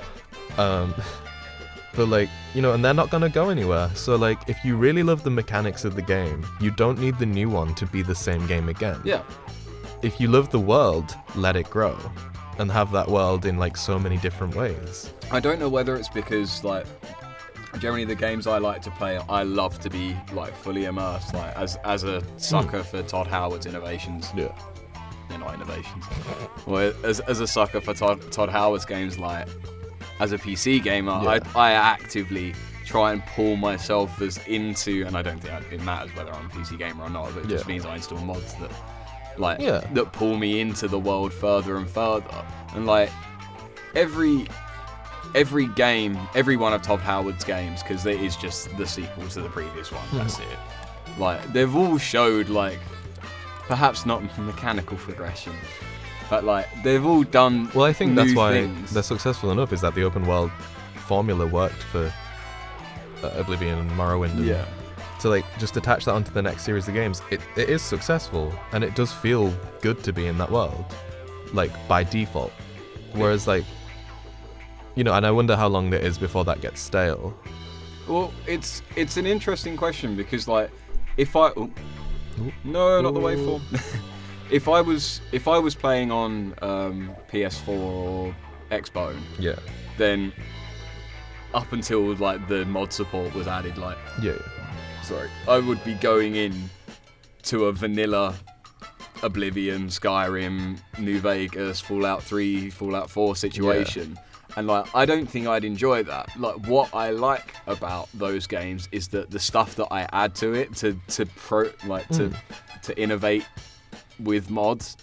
But like, you know, and they're not gonna go anywhere. So like, if you really love the mechanics of the game, you don't need the new one to be the same game again. Yeah. If you love the world, let it grow. And have that world in like so many different ways. I don't know whether it's because like generally the games I like to play, I love to be like fully immersed, like as a sucker for Todd Howard's innovations. Yeah. They're not innovations. Well, as a sucker for Todd Howard's games, like as a PC gamer, I actively try and pull myself as into, and I don't think it matters whether I'm a PC gamer or not, but it just means I install mods that that pull me into the world further and further. And like every game, every one of Todd Howard's games, because it is just the sequel to the previous one, that's it. Like they've all showed like perhaps not mechanical progression, but like they've all done. Well, I think that's why things. They're successful enough, is that the open world formula worked for Oblivion and Morrowind. And to like just attach that onto the next series of games, it is successful, and it does feel good to be in that world, like by default. Whereas like, you know, and I wonder how long it is before that gets stale. Well, it's an interesting question because like if I no, not the waveform. If I was playing on PS4 or Xbone, then up until like the mod support was added, like I would be going in to a vanilla Oblivion, Skyrim, New Vegas, Fallout 3, Fallout 4 situation. And like I don't think I'd enjoy that. Like what I like about those games is that the stuff that I add to it to innovate with mods.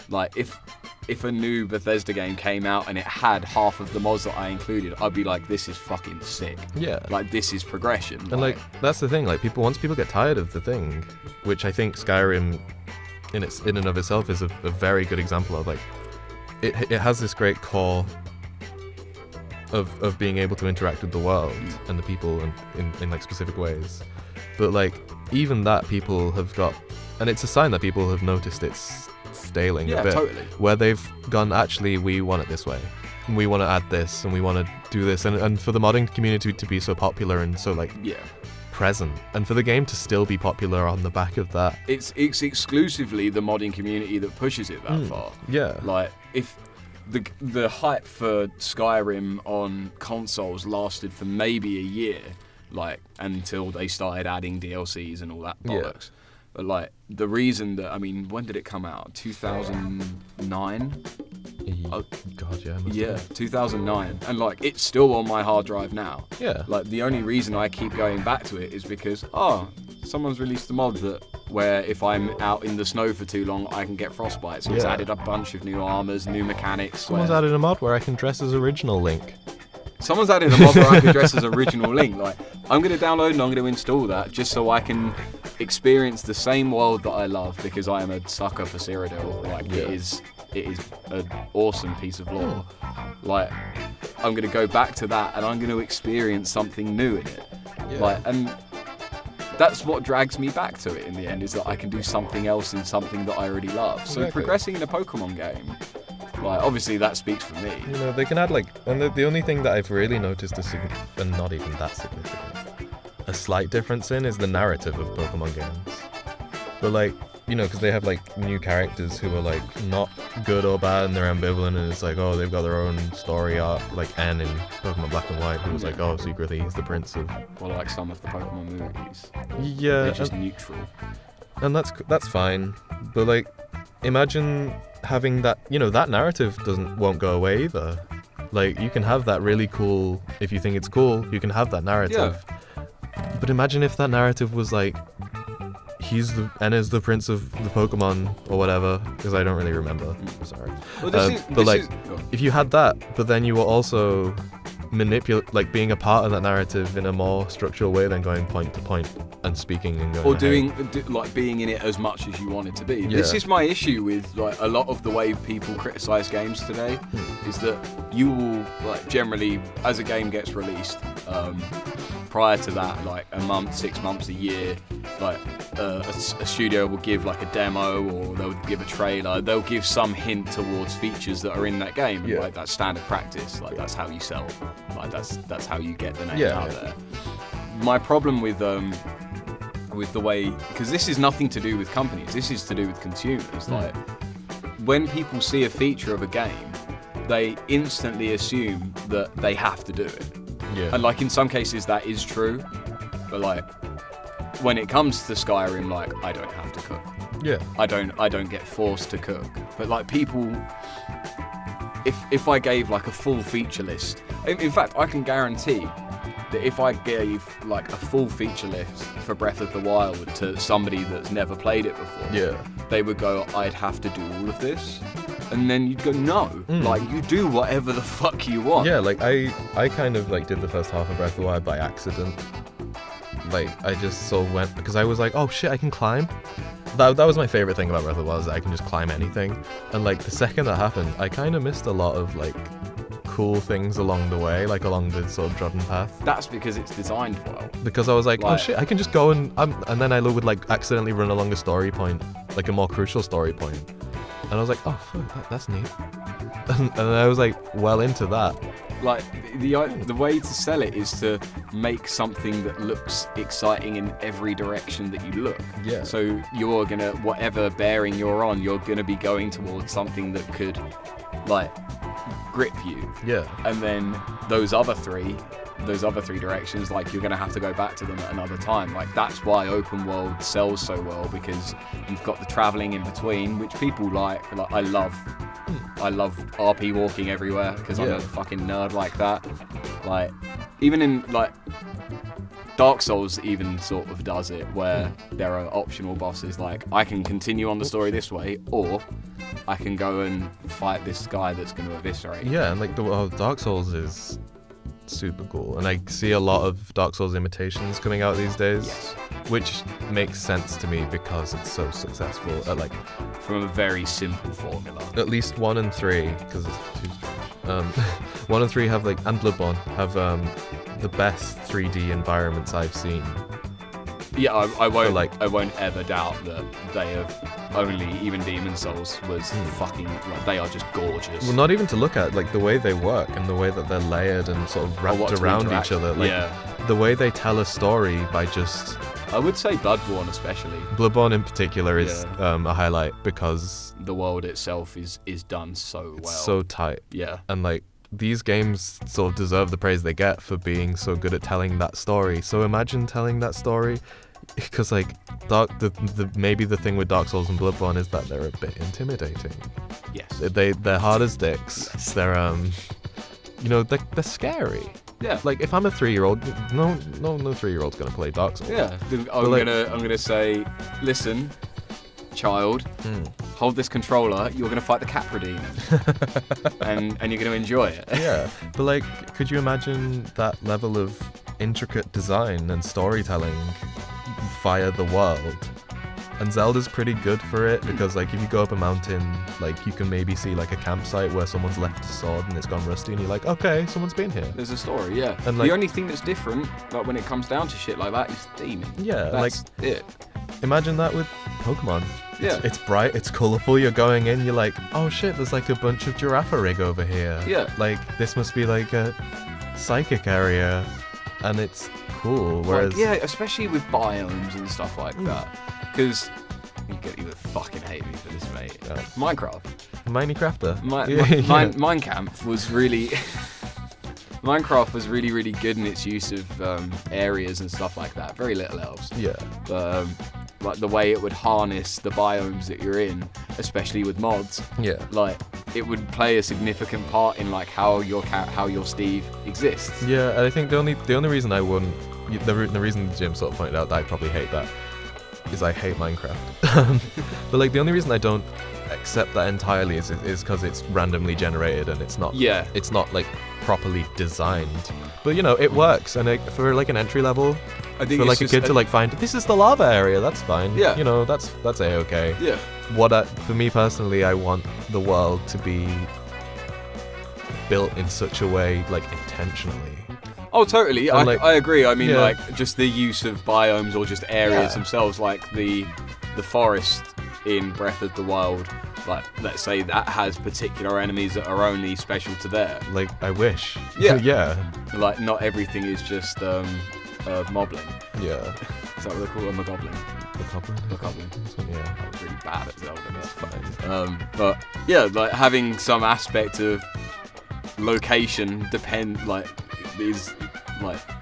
Like if a new Bethesda game came out and it had half of the mods that I included, I'd be like, this is fucking sick. Yeah. Like this is progression. And like that's the thing, like once people get tired of the thing, which I think Skyrim in and of itself is a very good example of, like it has this great core of being able to interact with the world and the people in like specific ways. But like even that people have got, and it's a sign that people have noticed it's staling a bit. Totally. Where they've gone, actually, we want it this way. We want to add this, and we want to do this, and for the modding community to be so popular and so like present, and for the game to still be popular on the back of that. It's exclusively the modding community that pushes it that far. Yeah. Like if the hype for Skyrim on consoles lasted for maybe a year, like until they started adding DLCs and all that bollocks. But like the reason that, I mean, when did it come out? 2009? Oh God, yeah. 2009, and like it's still on my hard drive now. Yeah. Like the only reason I keep going back to it is because someone's released a mod where if I'm out in the snow for too long, I can get frostbite. So it's added a bunch of new armors, new mechanics. Someone's added a mod where I can dress as original Link. Someone's added a mod where I can dress as original Link. Like I'm gonna download and I'm gonna install that just so I can experience the same world that I love, because I am a sucker for Cyrodiil. Like it is an awesome piece of lore. Like I'm gonna go back to that and I'm gonna experience something new in it. Like, and that's what drags me back to it in the end, is that I can do something else in something that I already love. So progressing in a Pokemon game, like obviously that speaks for me. You know, they can add like, and the only thing that I've really noticed and not even that significant, a slight difference in, is the narrative of Pokemon games. But like, you know, because they have like new characters who are like not good or bad and they're ambivalent, and it's like, oh, they've got their own story arc, like N in Pokemon Black and White, who was like, oh, secretly he's the prince of... Well, like some of the Pokemon movies. Yeah. They're just neutral. And that's fine. But like, imagine having that, you know, that narrative won't go away either. Like, you can have that really cool, if you think it's cool, you can have that narrative. But imagine if that narrative was like, Enna's the prince of the Pokemon or whatever, because I don't really remember. Sorry. Well, if you had that, but then you were also being a part of that narrative in a more structural way than going point to point and speaking and going. Or being in it as much as you want it to be. Yeah. This is my issue with like a lot of the way people criticize games today, is that you will like generally, as a game gets released, prior to that, like a month, 6 months, a year, like a studio will give like a demo, or they'll give a trailer, they'll give some hint towards features that are in that game. Like that's standard practice, like that's how you sell, like that's how you get the name out there. My problem with the way, because this is nothing to do with companies, this is to do with consumers. Like when people see a feature of a game, they instantly assume that they have to do it. And like in some cases that is true, but like when it comes to Skyrim, like I don't have to cook. I don't get forced to cook. But like people, if I gave like a full feature list, in fact I can guarantee that if I gave like a full feature list for Breath of the Wild to somebody that's never played it before, they would go, I'd have to do all of this. And then you'd go, no, like you do whatever the fuck you want. Yeah, like I kind of like did the first half of Breath of the Wild by accident. Like I just sort of went, because I was like, oh shit, I can climb. That was my favorite thing about Breath of the Wild, is that I can just climb anything. And like the second that happened, I kind of missed a lot of like cool things along the way, like along the sort of trodden path. That's because it's designed well. Because I was like, oh shit, I can just go and then I would like accidentally run along a story point, like a more crucial story point. And I was like, oh fuck, that's neat. And I was like, well into that. Like the way to sell it is to make something that looks exciting in every direction that you look. Yeah. So you're gonna, whatever bearing you're on, you're gonna be going towards something that could like grip you. Yeah. And then those other three directions, like you're gonna have to go back to them at another time. Like that's why open world sells so well, because you've got the traveling in between, which people like I love RP walking everywhere, because I'm a fucking nerd like that. Like even in like Dark Souls even sort of does it, where there are optional bosses, like I can continue on the story this way, or I can go and fight this guy that's going to eviscerate. Yeah, and like Dark Souls is super cool, and I see a lot of Dark Souls imitations coming out these days, which makes sense to me because it's so successful at like from a very simple formula. At least 1 and 3, because it's too strange. 1 and 3 have like, and Bloodborne have the best 3D environments I've seen. Yeah, I won't ever doubt that they have. Only even Demon Souls was fucking, like, they are just gorgeous. Well, not even to look at, like the way they work and the way that they're layered and sort of wrapped around each other. Like the way they tell a story by just. I would say Bloodborne especially. Bloodborne in particular is a highlight, because the world itself is done so well. It's so tight. Yeah. And like these games sort of deserve the praise they get for being so good at telling that story. So imagine telling that story. Because like maybe the thing with Dark Souls and Bloodborne is that they're a bit intimidating. Yes. They're hard as dicks. Yes. They're they're scary. Yeah. Like if I'm a 3-year-old, no 3-year-old's gonna play Dark Souls. Yeah. I'm gonna say, listen, child, hold this controller. You're gonna fight the Capra demon, and you're gonna enjoy it. Yeah. But like, could you imagine that level of intricate design and storytelling via the world? And Zelda's pretty good for it, because like if you go up a mountain, like you can maybe see like a campsite where someone's left a sword and it's gone rusty, and you're like, okay, someone's been here. There's a story, yeah. And like, the only thing that's different, like when it comes down to shit like that, is theming. Yeah, that's like it. Imagine that with Pokemon. It's bright, it's colourful, you're going in, you're like, oh shit, there's like a bunch of Girafarig over here. Yeah. Like this must be like a psychic area, and it's cool. Whereas especially with biomes and stuff like that. Because you would fucking hate me for this, mate. Minecraft. Minecrafter. Minecamp was really. Minecraft was really, really good in its use of areas and stuff like that. Very little else. Yeah. But like the way it would harness the biomes that you're in, especially with mods. Yeah. Like it would play a significant part in like how your Steve exists. Yeah, and I think the only reason I wouldn't, the reason Jim sort of pointed out that I probably hate that is I hate Minecraft. But like the only reason I don't accept that entirely is because it's randomly generated and it's not like properly designed. But you know, it works, and for like an entry level, I think for like a kid to like find this is the lava area, that's fine. Yeah. You know, that's a-okay. Yeah. For me personally, I want the world to be built in such a way, like intentionally. Oh, totally. I agree. I mean, yeah. like just the use of biomes or just areas themselves, like the forest in Breath of the Wild. Like, let's say that has particular enemies that are only special to there. Like, I wish. Yeah. Yeah. Like, not everything is just moblin. Yeah. Is that what they call it? Mogoblin. Mogoblin. Yeah. I was really bad at Zelda. That's fine. But yeah, like having some aspect of location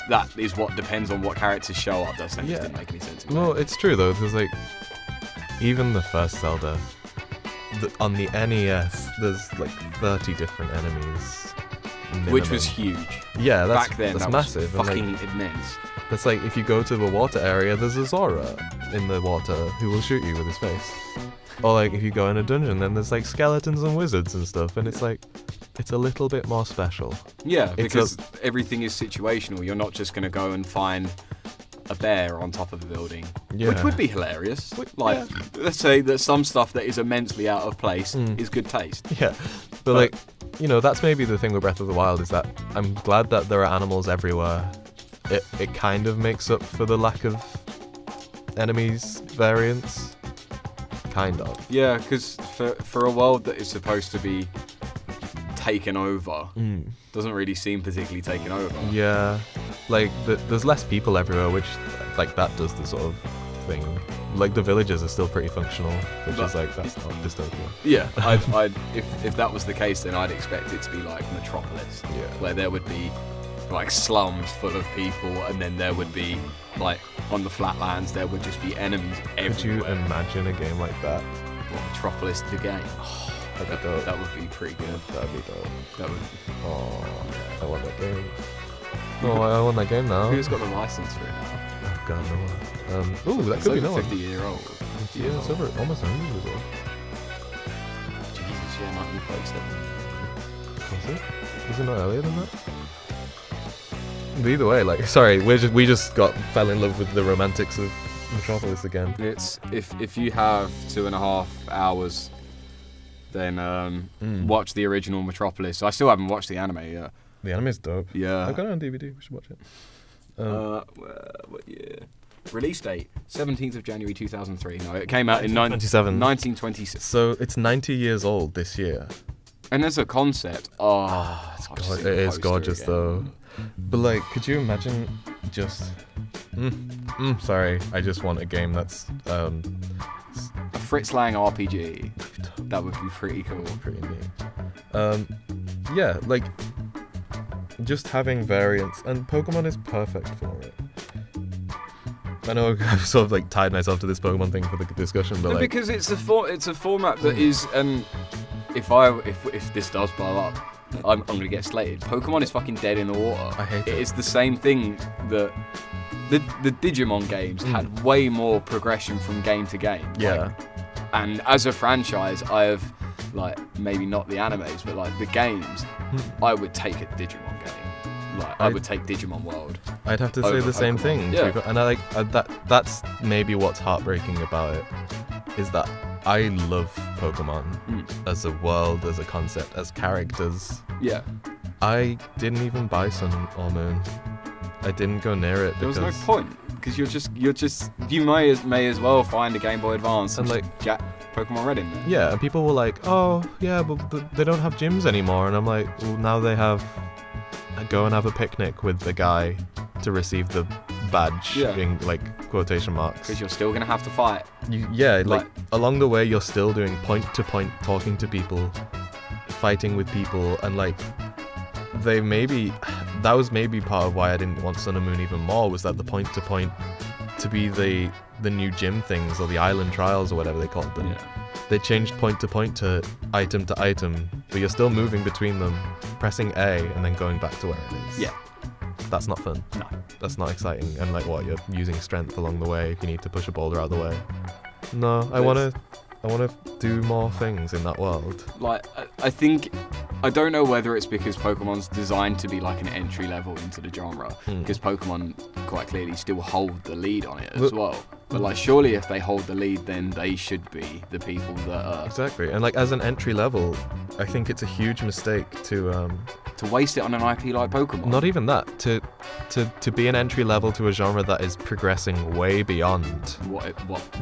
that is what depends on what characters show up. That just didn't make any sense. Well, it's true though, because like even the first Zelda, on the NES, there's like 30 different enemies, minimum. Which was huge. Yeah, back then that's that massive. Was fucking and, like, immense. That's like if you go to the water area, there's a Zora in the water who will shoot you with his face. Or like if you go in a dungeon, then there's like skeletons and wizards and stuff, and it's like it's a little bit more special. Yeah, because everything is situational. You're not just going to go and find a bear on top of a building, which would be hilarious. Let's say that some stuff that is immensely out of place is good taste. Yeah, but like, you know, that's maybe the thing with Breath of the Wild is that I'm glad that there are animals everywhere. It kind of makes up for the lack of enemies variants. Kind of. Yeah, because for a world that is supposed to be taken over, doesn't really seem particularly taken over. Yeah, like there's less people everywhere, which like that does the sort of thing. Like the villages are still pretty functional, which is like that's not dystopia. Yeah, if that was the case, then I'd expect it to be like Metropolis, where there would be like slums full of people, and then there would be like on the flatlands there would just be enemies everywhere. Could you imagine a game like that? Well, Metropolis the game. That'd be dope. That would be pretty good. That'd be dope. That would. Oh, I want that game. Oh, I want that game now. Who's got the license for it now? Oh God, no one. Ooh, that It's could be over no one. 50-year-old. Yeah, it's over almost 100 years old. Jesus, yeah, 1937. Was it? Was it not earlier than that? But either way, like, sorry, we just fell in love with the romantics of Metropolis again. It's if you have 2.5 hours, then watch the original Metropolis. I still haven't watched the anime yet. The anime's dope. Yeah. I've got it on DVD. We should watch it. What year? Release date 17th of January 2003. No, it came out in 1926. So it's 90 years old this year. And as a concept, it is gorgeous though. But like, could you imagine just? Sorry, I just want a game that's a Fritz Lang RPG. That would be pretty cool. Pretty neat. Yeah, like just having variants, and Pokemon is perfect for it. I know I've sort of like tied myself to this Pokemon thing for the discussion, but like because it's a format that is, and if this does blow up, I'm gonna get slated. Pokemon is fucking dead in the water. I hate it. It's the same thing that the Digimon games had way more progression from game to game. Yeah. And as a franchise, I have, like, maybe not the animes, but like the games, I would take a Digimon game. Like I would take Digimon World. I'd have to say the same thing. Yeah. And I like that's maybe what's heartbreaking about it is that I love Pokemon as a world, as a concept, as characters. Yeah. I didn't even buy Sun or Moon. I didn't go near it. There was no point because you may as well find a Game Boy Advance and like jack Pokemon Red in there. Yeah, and people were like, "Oh, yeah, but they don't have gyms anymore," and I'm like, "Well, now they have. Go and have a picnic with the guy to receive the badge in like quotation marks. Because you're still gonna have to fight. Like along the way, you're still doing point to point, talking to people, fighting with people, and like that was maybe part of why I didn't want Sun and Moon even more, was that the point to point to be the new gym things or the island trials or whatever they called them. Yeah. They changed point to item, but you're still moving between them, pressing A and then going back to where it is. Yeah. That's not fun. No. That's not exciting. And like what, you're using strength along the way if you need to push a boulder out of the way. No, I wanna do more things in that world. Like, I don't know whether it's because Pokemon's designed to be like an entry level into the genre, because Pokemon quite clearly still hold the lead on it as well. But like, surely if they hold the lead, then they should be the people that are... Exactly. And like, as an entry level, I think it's a huge mistake to waste it on an IP like Pokemon. Not even that. To be an entry level to a genre that is progressing way beyond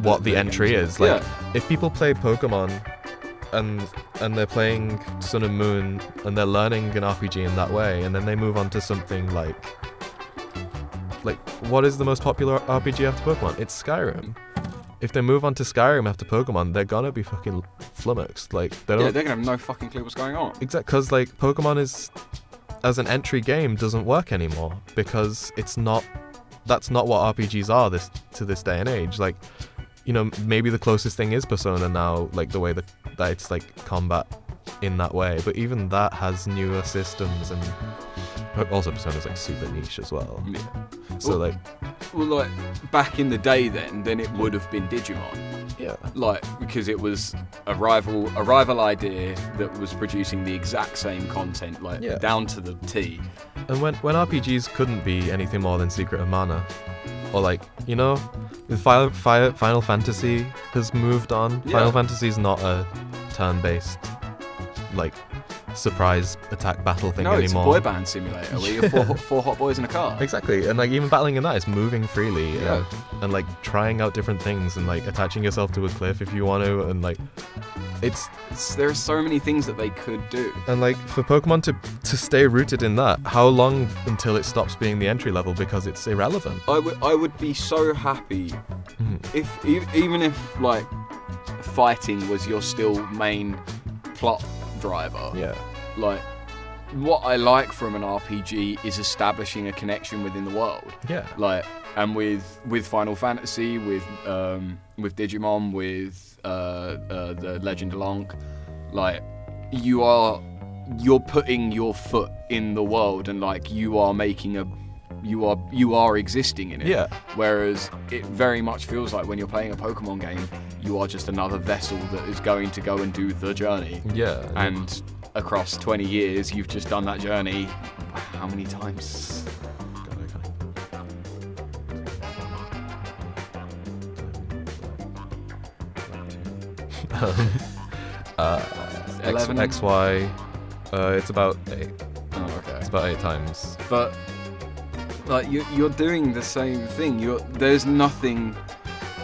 what the entry is. Like, if people play Pokemon and they're playing Sun and Moon and they're learning an RPG in that way, and then they move on to something like what is the most popular RPG after Pokemon? It's Skyrim. If they move on to Skyrim after Pokemon, they're gonna be fucking flummoxed. Like, they're gonna have no fucking clue what's going on. Exactly, because like Pokemon is, as an entry game, doesn't work anymore because that's not what RPGs are to this day and age. Like, you know, maybe the closest thing is Persona now, like the way that it's like combat in that way. But even that has newer systems, and also Persona's like super niche as well. Yeah. So like back in the day, then it would have been Digimon. Yeah. Like, because it was a rival idea that was producing the exact same content, down to the T. And when RPGs couldn't be anything more than Secret of Mana, or like, you know, the Final Fantasy has moved on. Yeah. Final Fantasy is not a turn-based like surprise attack battle thing anymore. No, it's a boy band simulator where you're four hot boys in a car. Exactly, and like even battling in that is moving freely, and like trying out different things and like attaching yourself to a cliff if you want to, and like there are so many things that they could do. And like for Pokemon to stay rooted in that, how long until it stops being the entry level because it's irrelevant? I would be so happy if even if like fighting was your still main plot driver. Yeah. Like, what I like from an RPG is establishing a connection within the world. Yeah. Like, and with Final Fantasy, with Digimon, with the Legend of Long, like, you're putting your foot in the world, and like you are making you are existing in it. Yeah. Whereas it very much feels like when you're playing a Pokemon game, you are just another vessel that is going to go and do the journey. Yeah. And across 20 years, you've just done that journey how many times? XY, it's about 8. Oh, okay. It's about 8 times. But like you're doing the same thing. There's nothing,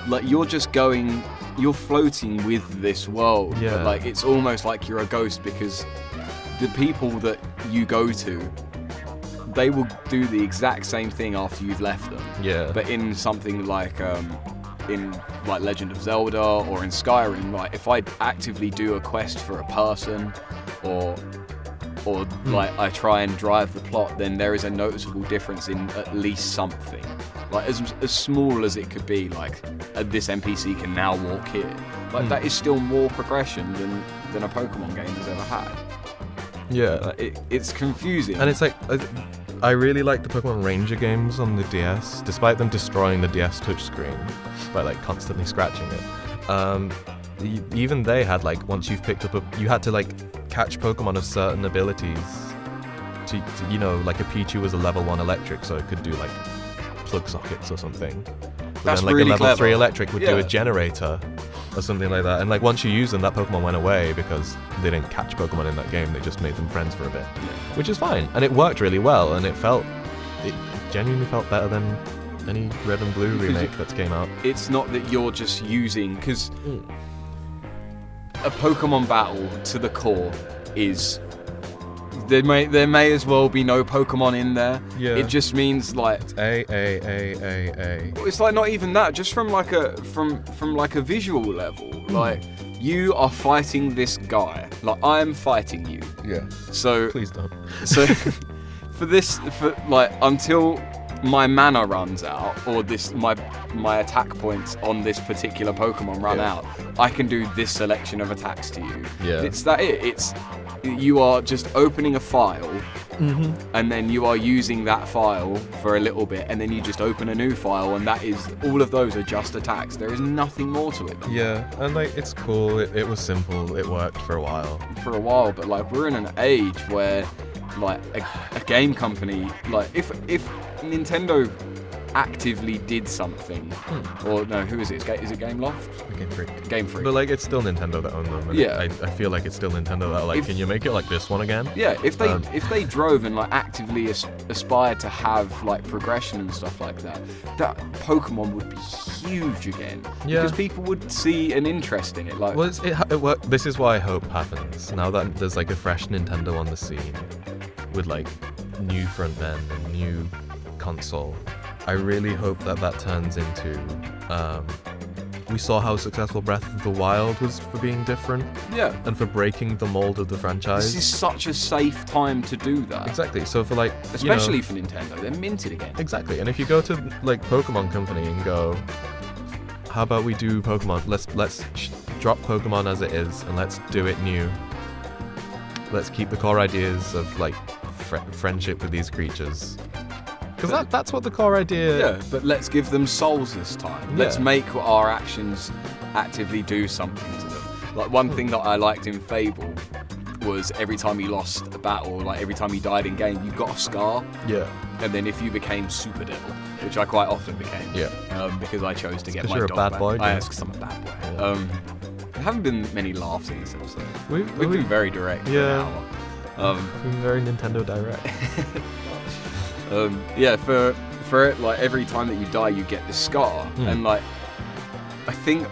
like, you're just going, you're floating with this world. Yeah. But like, it's almost like you're a ghost, because the people that you go to, they will do the exact same thing after you've left them. Yeah. But in something like in like Legend of Zelda or in Skyrim, like if I actively do a quest for a person, or like I try and drive the plot, then there is a noticeable difference in at least something. Like as small as it could be, like this NPC can now walk here. Like that is still more progression than a Pokemon game has ever had. Yeah. Like, it's confusing. And it's like, I really like the Pokemon Ranger games on the DS, despite them destroying the DS touchscreen by like constantly scratching it. Even they had like, once you've picked up you had to like catch Pokemon of certain abilities to you know, like a Pichu was a level 1 electric, so it could do like plug sockets or something. But That's then like really a level clever. 3 electric would do Yeah. a generator or something like that. And like once you used them, that Pokemon went away because they didn't catch Pokemon in that game. They just made them friends for a bit, which is fine. And it worked really well, and it genuinely felt better than any Red and Blue remake that's came out. It's not that you're just using, because a Pokemon battle to the core is there may as well be no Pokemon in there. Yeah. It just means like A. it's like not even that, just from like a visual level. Like, you are fighting this guy. Like, I'm fighting you. Yeah. So Please don't. So for like until my mana runs out, or my attack points on this particular Pokemon run out, I can do this selection of attacks to you. Yeah. It's that it's you are just opening a file, and then you are using that file for a little bit, and then you just open a new file, and that is all of those are just attacks. There is nothing more to it. Yeah, and like it's cool. It was simple. It worked for a while. But like we're in an age where like a game company, like if Nintendo actively did something, or no, who is it? Is it GameLoft? GameFreak. But like it's still Nintendo that own them. And Yeah. I feel like it's still Nintendo that like, can you make it like this one again? Yeah, if they drove and like actively aspired to have like progression and stuff like that, that Pokemon would be huge again. Yeah. Because people would see an interest in it. Like, Well, it worked. This is why hope happens. Now that there's like a fresh Nintendo on the scene, with like new frontmen and new console, I really hope that turns into. We saw how successful Breath of the Wild was for being different. Yeah. And for breaking the mold of the franchise. This is such a safe time to do that. Exactly. So for like, especially for Nintendo, they're minted again. Exactly. And if you go to like Pokemon Company and go, how about we do Pokemon? Let's drop Pokemon as it is and let's do it new. Let's keep the core ideas of like friendship with these creatures. Because that's what the core idea. Yeah, but let's give them souls this time. Yeah. Let's make our actions actively do something to them. Like one thing that I liked in Fable was every time you lost a battle, like every time you died in game, you got a scar. Yeah. And then if you became Super Devil, which I quite often became, because I chose to get my you're dog a bad back. boy. Because I'm a bad boy. Yeah. There haven't been many laughs in this episode. We've been very direct. Yeah. For an hour. We've been very Nintendo Direct. For it, like every time that you die, you get this scar, and like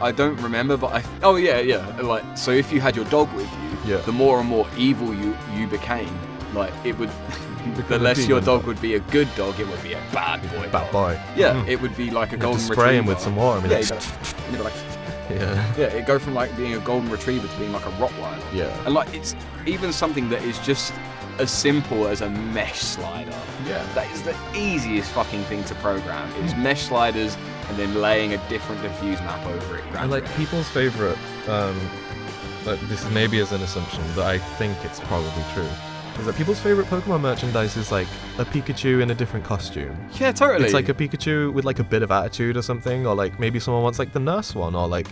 I don't remember, but like so if you had your dog with you, the more and more evil you became, like it would. The less your dog would be a good dog, it would be a bad boy. Bad boy. Yeah, it would be like a golden retriever. Spray him with some water. I mean, it'd go from like being a golden retriever to being like a Rottweiler. Yeah. And like it's even something that is just as simple as a mesh slider. Yeah. That is the easiest fucking thing to program. It is mesh sliders and then laying a different diffuse map over it. And like people's favorite, like this maybe is an assumption, but I think it's probably true, is that people's favorite Pokemon merchandise is like a Pikachu in a different costume. Yeah, totally. It's like a Pikachu with like a bit of attitude or something, or like maybe someone wants like the nurse one, or like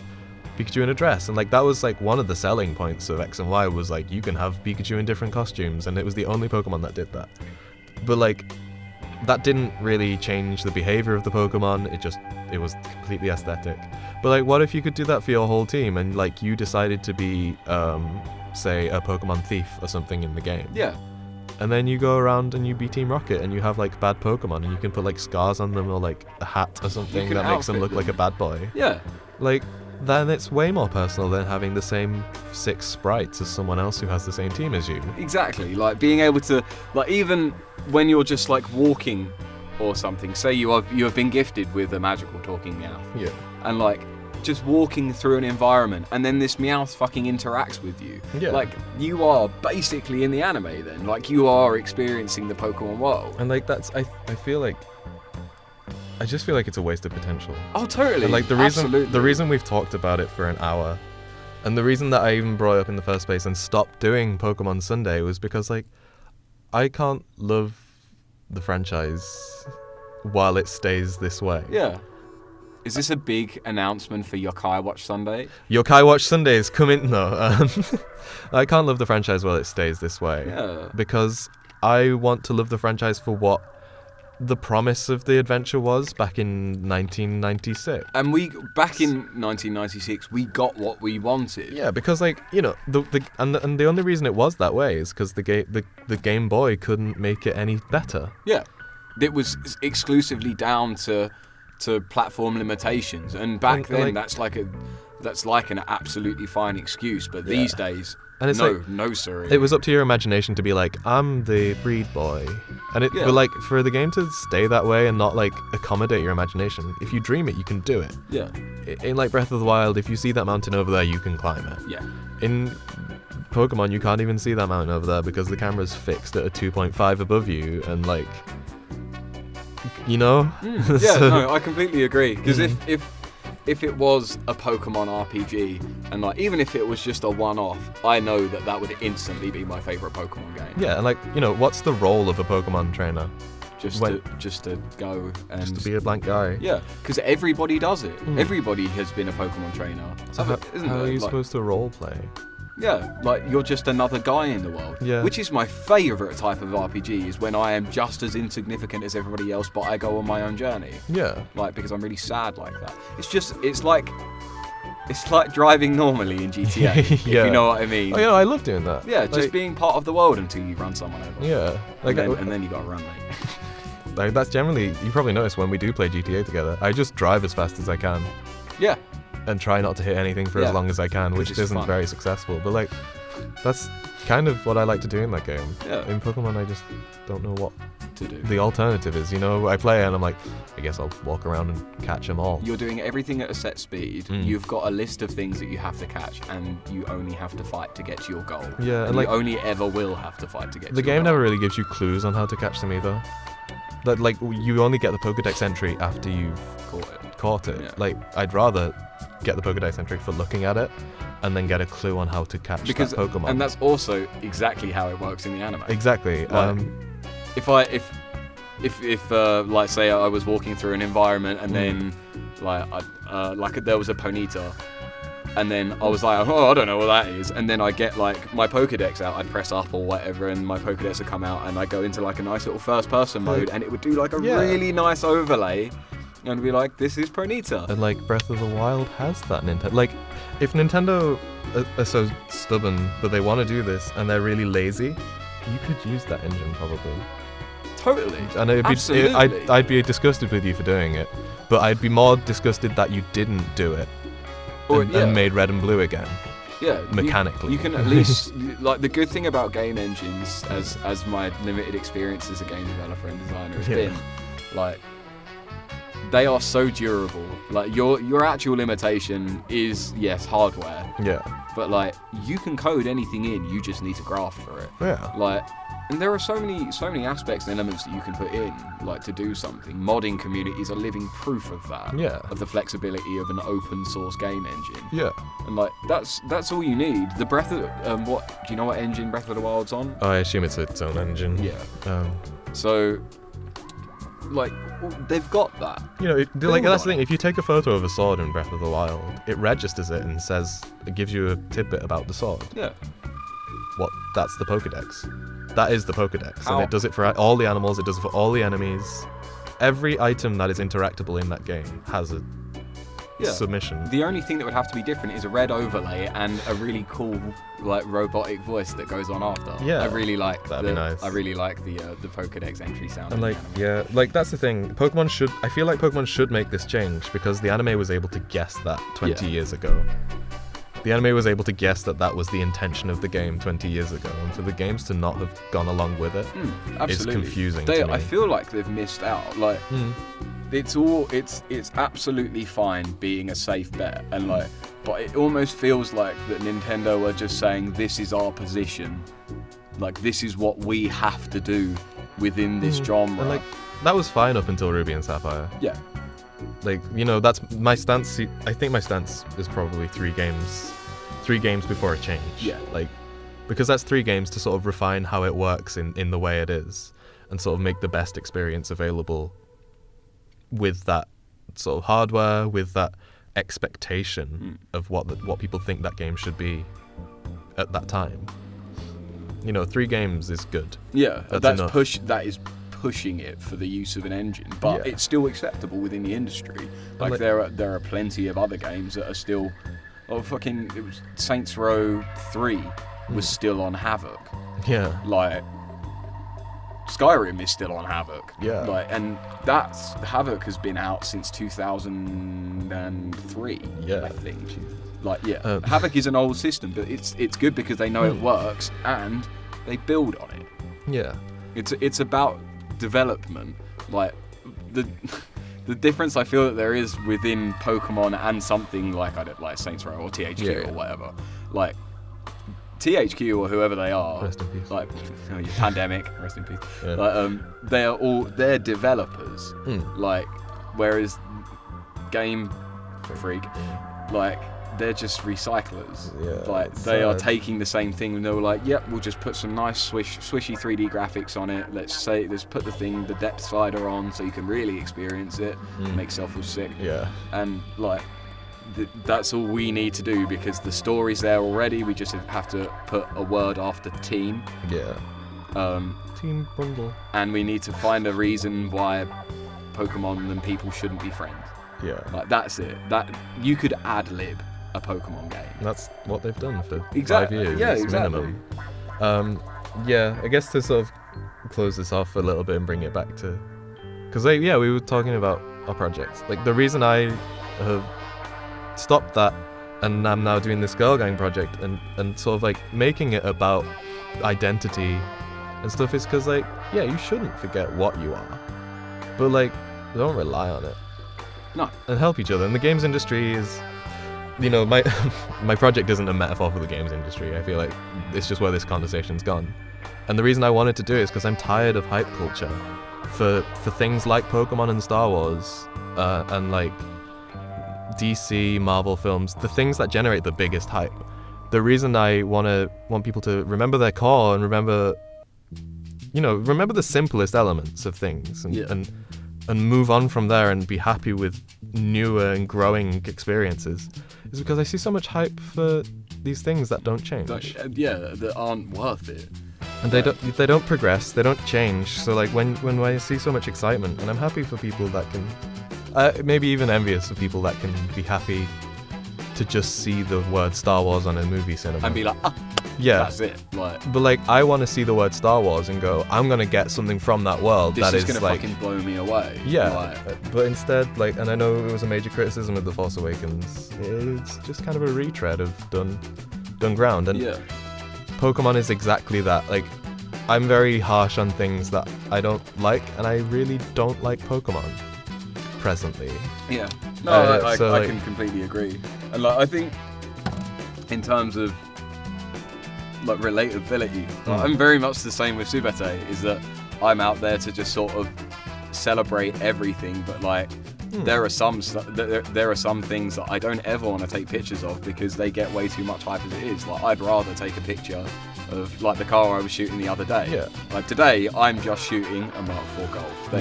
Pikachu in a dress. And like that was like one of the selling points of X and Y was like you can have Pikachu in different costumes, and it was the only Pokemon that did that. But like that didn't really change the behavior of the Pokemon, it was completely aesthetic. But like what if you could do that for your whole team, and like you decided to be say a Pokemon thief or something in the game. Yeah. And then you go around and you be Team Rocket and you have like bad Pokemon and you can put like scars on them or like a hat or something that makes them look like a bad boy. Yeah. Like then it's way more personal than having the same 6 sprites as someone else who has the same team as you. Exactly. Like being able to, like even when you're just like walking or something, say you have been gifted with a magical talking Meowth. Yeah. And like just walking through an environment and then this Meowth fucking interacts with you. Yeah. Like you are basically in the anime then. Like you are experiencing the Pokemon world. And like that's I just feel like it's a waste of potential. Oh, totally. And like the reason we've talked about it for an hour, and the reason that I even brought it up in the first place and stopped doing Pokemon Sunday was because like I can't love the franchise while it stays this way. Yeah. Is this a big announcement for Yokai Watch Sunday? Yokai Watch Sunday is coming. No, I can't love the franchise while it stays this way. Yeah. Because I want to love the franchise for what the promise of the adventure was back in 1996. And back in 1996, we got what we wanted. Yeah, because like the the only reason it was that way is because the Game Boy couldn't make it any better. Yeah, it was exclusively down to platform limitations, and back then that's like an absolutely fine excuse. But these days, and it's no sir. It was up to your imagination to be like, I'm the breed boy, and but like for the game to stay that way and not like accommodate your imagination, if you dream it, you can do it. Yeah. In like Breath of the Wild, if you see that mountain over there, you can climb it. Yeah. In Pokemon, you can't even see that mountain over there because the camera's fixed at a 2.5 above you, and like you know? Yeah, no, I completely agree. Because if it was a Pokemon RPG, and like even if it was just a one-off, I know that would instantly be my favourite Pokemon game. Yeah, and like, you know, what's the role of a Pokemon trainer? Just to go and just to be a blank guy. Yeah, because everybody does it. Everybody has been a Pokemon trainer. So how are you supposed to role play? Yeah, like you're just another guy in the world. Yeah. Which is my favourite type of RPG, is when I am just as insignificant as everybody else, but I go on my own journey. Yeah. Like, because I'm really sad like that. It's like driving normally in GTA, if you know what I mean. Oh yeah, I love doing that. Yeah, just being part of the world until you run someone over. Yeah. And then you gotta run, mate. Like, that's generally, you probably notice when we do play GTA together, I just drive as fast as I can. Yeah. And try not to hit anything for as long as I can, which isn't very successful. But like, that's kind of what I like to do in that game. Yeah. In Pokemon, I just don't know what to do. The alternative is, you know, I play and I'm like, I guess I'll walk around and catch them all. You're doing everything at a set speed. You've got a list of things that you have to catch, and you only have to fight to get to your goal. Yeah, and like, you only ever will have to fight to get to your goal. The game never really gives you clues on how to catch them either. That, like, you only get the Pokedex entry after you've caught it. Yeah. Like, I'd rather get the Pokedex entry for looking at it and then get a clue on how to catch that Pokemon. And that's also exactly how it works in the anime. Exactly. Like, if like say I was walking through an environment and then like there was a Ponyta, and then I was like, oh, I don't know what that is, and then I get like my Pokedex out, I'd press up or whatever, and my Pokedex would come out, and I go into like a nice little first-person mode, and it would do like a really nice overlay, and be like, this is Ponyta. And like Breath of the Wild has that Nintendo. Like, if Nintendo are so stubborn but they want to do this and they're really lazy, you could use that engine probably. Totally. And I'd be disgusted with you for doing it, but I'd be more disgusted that you didn't do it. And made Red and Blue again. Yeah, mechanically. You can at least like the good thing about game engines, as my limited experience as a game developer and designer has been, like they are so durable. Like your actual limitation is hardware. Yeah. But like you can code anything in, you just need to graft for it. Yeah. Like, and there are so many aspects and elements that you can put in, like to do something. Modding communities are living proof of that. Yeah. Of the flexibility of an open source game engine. Yeah. And like that's all you need. The Breath of do you know what engine Breath of the Wild's on? Oh, I assume it's its own engine. Yeah. So like they've got that. You know, that's the thing. If you take a photo of a sword in Breath of the Wild, it registers it and it gives you a tidbit about the sword. Yeah. That's the Pokedex. That is the Pokedex, and it does it for all the animals, it does it for all the enemies. Every item that is interactable in that game has a submission. The only thing that would have to be different is a red overlay and a really cool, like, robotic voice that goes on after. Yeah, I really like that'd be nice. I really like the Pokedex entry sound. And that's the thing. I feel like Pokemon should make this change, because the anime was able to guess that 20 years ago. The anime was able to guess that was the intention of the game 20 years ago, and for the games to not have gone along with it is confusing to me. I feel like they've missed out. Like, it's absolutely fine being a safe bet, and like, but it almost feels like that Nintendo are just saying, this is our position, like this is what we have to do within this genre. And like, that was fine up until Ruby and Sapphire. Yeah. Like, you know, that's my stance. I think my stance is probably 3 games before a change. Yeah. Like, because that's 3 games to sort of refine how it works in the way it is, and sort of make the best experience available with that sort of hardware, with that expectation of what people think that game should be at that time. You know, 3 games is good. Yeah, that's enough. That is pushing it for the use of an engine, but it's still acceptable within the industry. Like there are plenty of other games that are still. Oh, it was Saints Row 3 was still on Havoc. Yeah. Like, Skyrim is still on Havoc. Yeah. Like, and Havoc has been out since 2003. Yeah. I think. Like, Havoc is an old system, but it's good because they know it works and they build on it. Yeah. It's about development. Like the difference I feel that there is within Pokemon and something like Saints Row or THQ or whatever, like THQ or whoever they are, Rest in peace. like Pandemic, rest in peace. Yeah. Like, they're developers. Like, whereas GameFreak, like, they're just recyclers. Yeah, like, they are taking the same thing and they were like, yep, we'll just put some nice swishy 3D graphics on it. Let's put the depth slider on so you can really experience it. Make yourself feel sick. Yeah. And like, that's all we need to do because the story's there already. We just have to put a word after team. Yeah. Team bundle. And we need to find a reason why Pokemon and people shouldn't be friends. Yeah. Like, that's it. That you could ad-lib a Pokemon game. That's what they've done for 5 years. Yeah, exactly. Minimum. Yeah, I guess to sort of close this off a little bit and bring it back to, because we were talking about our projects. Like, the reason I have stopped that and I'm now doing this girl gang project and sort of like making it about identity and stuff is because, like, yeah, you shouldn't forget what you are, but like, don't rely on it. No. And help each other. And the games industry is, you know, my my project isn't a metaphor for the games industry. I feel like it's just where this conversation's gone. And the reason I wanted to do it is because I'm tired of hype culture for things like Pokemon and Star Wars and like DC, Marvel films, the things that generate the biggest hype. The reason I want people to remember their core and remember the simplest elements of things and move on from there and be happy with newer and growing experiences is because I see so much hype for these things that don't change. That aren't worth it. And they don't progress, they don't change. So like when I see so much excitement, and I'm happy for people that can, maybe even envious of people that can be happy to just see the word Star Wars on a movie cinema. And be like, yeah, that's it. Like, but like, I want to see the word Star Wars and go, I'm gonna get something from that world this that is is gonna like fucking blow me away. Yeah, like, but instead, like, and I know it was a major criticism of The Force Awakens, it's just kind of a retread of done ground. And yeah. Pokemon is exactly that. Like, I'm very harsh on things that I don't like, and I really don't like Pokemon presently. Yeah. No, I can completely agree. And like, I think in terms of like relatability, I'm very much the same with Subate, is that I'm out there to just sort of celebrate everything, but like there are some things that I don't ever want to take pictures of because they get way too much hype as it is. Like, I'd rather take a picture of like the car I was shooting the other day. Yeah. Like today, I'm just shooting a Mark IV Golf.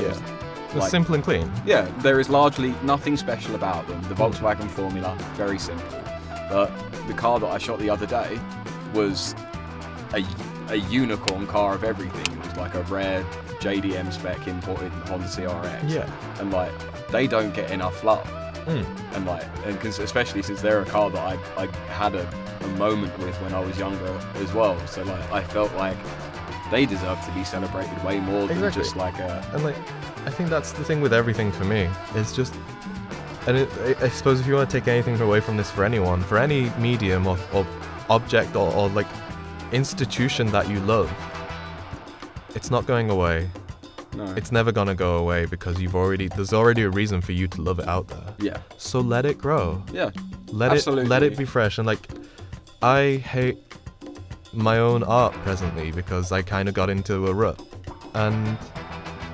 It's simple and clean. Yeah, there is largely nothing special about them. The Volkswagen Formula, very simple. But the car that I shot the other day was a unicorn car of everything. It was like a rare JDM spec imported Honda CRX. Yeah. And like, they don't get enough love. And like, and especially since they're a car that I had a moment with when I was younger as well. So like, I felt like they deserve to be celebrated way more than just like a... And like, I think that's the thing with everything for me. It's just... And I suppose if you want to take anything away from this for anyone, for any medium or object or like institution that you love, it's not going away. No. It's never gonna go away because there's already a reason for you to love it out there. Yeah. So let it grow. Yeah. Let it be fresh. And like, I hate my own art presently because I kind of got into a rut, and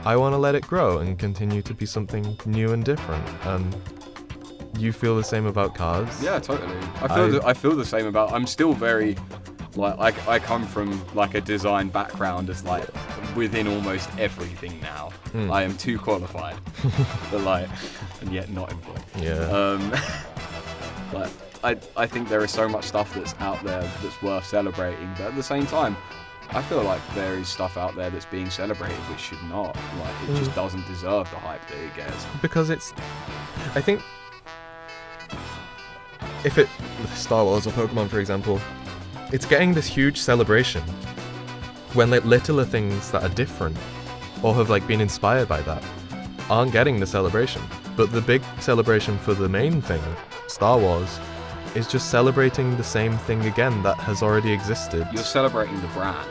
I want to let it grow and continue to be something new and different. And you feel the same about cars? Yeah, totally. I feel the same about. I'm still very, like, I come from like a design background as like within almost everything now. I am too qualified, but like, and yet not employed. Yeah. Like, I think there is so much stuff that's out there that's worth celebrating, but at the same time, I feel like there is stuff out there that's being celebrated which should not. Like, it just doesn't deserve the hype that it gets. Because I think, if Star Wars or Pokemon, for example, it's getting this huge celebration when like littler things that are different or have like been inspired by that aren't getting the celebration. But the big celebration for the main thing, Star Wars, is just celebrating the same thing again that has already existed. You're celebrating the brand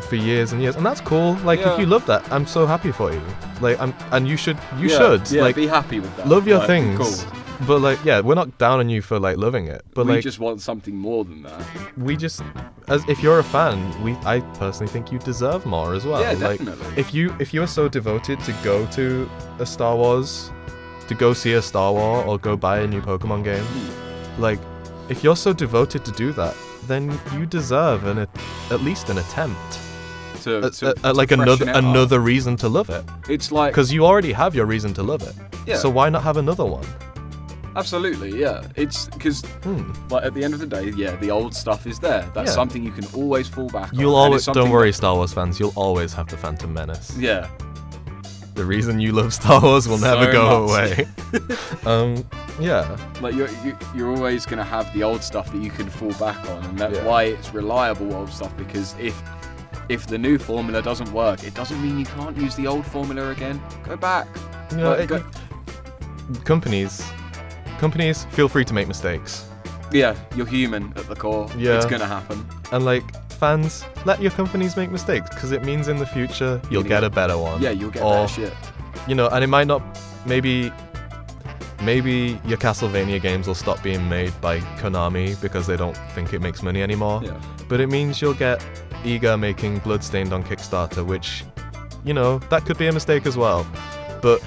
for years and years, and that's cool. Like, if you love that, I'm so happy for you. Like, and you should. Yeah, Like, be happy with that. Love your like, things. Cool. But like, yeah, we're not down on you for like loving it. But we like, just want something more than that. we just, as if you're a fan, I personally think you deserve more as well. Yeah, like, definitely. If you are so devoted to go to a Star Wars, to go see a Star Wars or go buy a new Pokemon game, like, if you're so devoted to do that, then you deserve at least an attempt. Like another reason to love it. It's like, because you already have your reason to love it. Yeah. So why not have another one? Absolutely, yeah. It's because, like, at the end of the day, yeah, the old stuff is there. That's something you can always fall back on. You'll always, don't worry, Star Wars fans, you'll always have the Phantom Menace. Yeah. The reason you love Star Wars will never go away. Yeah. Like, you're always gonna have the old stuff that you can fall back on, and that's why it's reliable old stuff. Because if the new formula doesn't work, it doesn't mean you can't use the old formula again. Go back. You know, companies, feel free to make mistakes. Yeah, you're human at the core. Yeah. It's gonna happen. And like, fans, let your companies make mistakes, because it means in the future you'll get a better one. Yeah, you'll get better shit. You know, and it might not, maybe your Castlevania games will stop being made by Konami because they don't think it makes money anymore. Yeah. But it means you'll get Iga making Bloodstained on Kickstarter, which, you know, that could be a mistake as well. But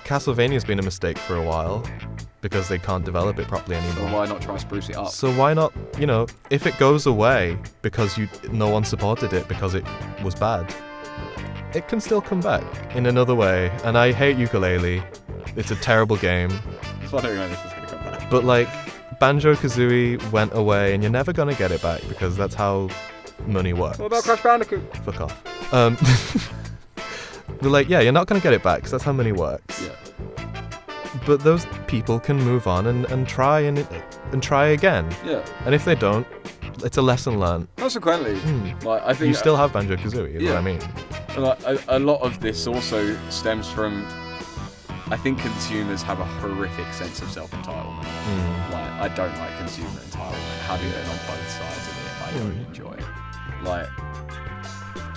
Castlevania's been a mistake for a while because they can't develop it properly anymore. Well, why not try spruce it up? So why not, you know, if it goes away because no one supported it because it was bad, it can still come back in another way. And I hate Yooka-Laylee. It's a terrible game. I was wondering when this was going to come back. But like, Banjo-Kazooie went away and you're never going to get it back because that's how money works. What about Crash Bandicoot? Fuck off. But like, yeah, you're not going to get it back because that's how money works. Yeah. But those people can move on and try and try again. Yeah. And if they don't, it's a lesson learned. Consequently, like, I think you still have Banjo-Kazooie, is what I mean. Like, a lot of this also stems from, I think consumers have a horrific sense of self-entitlement. Like, I don't like consumer entitlement. Having it on both sides of it, I don't enjoy. Like,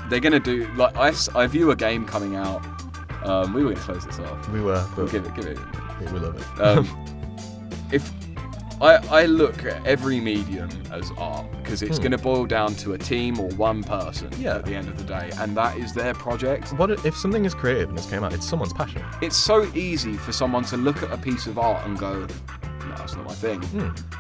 they're gonna do, like, I view a game coming out. We were gonna close this off. We were. But we'll give it. We love it. If I look at every medium as art, because it's going to boil down to a team or one person at the end of the day, and that is their project. What if something is creative and it's came out? It's someone's passion. It's so easy for someone to look at a piece of art and go, no, that's not my thing.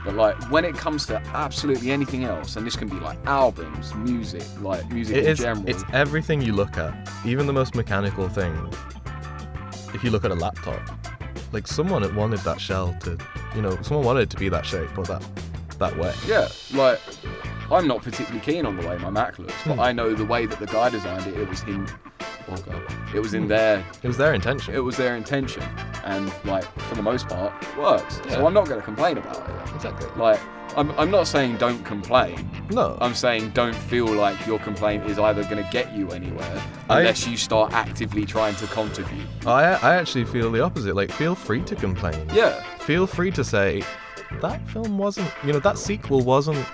But like, when it comes to absolutely anything else, and this can be like albums, music, like music in general. It's everything you look at, even the most mechanical thing. If you look at a laptop, like, someone wanted that shell to, you know, someone wanted it to be that shape or that way. Yeah, like, I'm not particularly keen on the way my Mac looks, but I know the way that the guy designed it, it was in their... It was their intention. It was their intention, and, like, for the most part, it works. Yeah. So I'm not going to complain about it. Exactly. Like, I'm not saying don't complain. No. I'm saying don't feel like your complaint is either going to get you anywhere unless you start actively trying to contribute. I actually feel the opposite. Like, feel free to complain. Yeah. Feel free to say, that film wasn't, you know, that sequel wasn't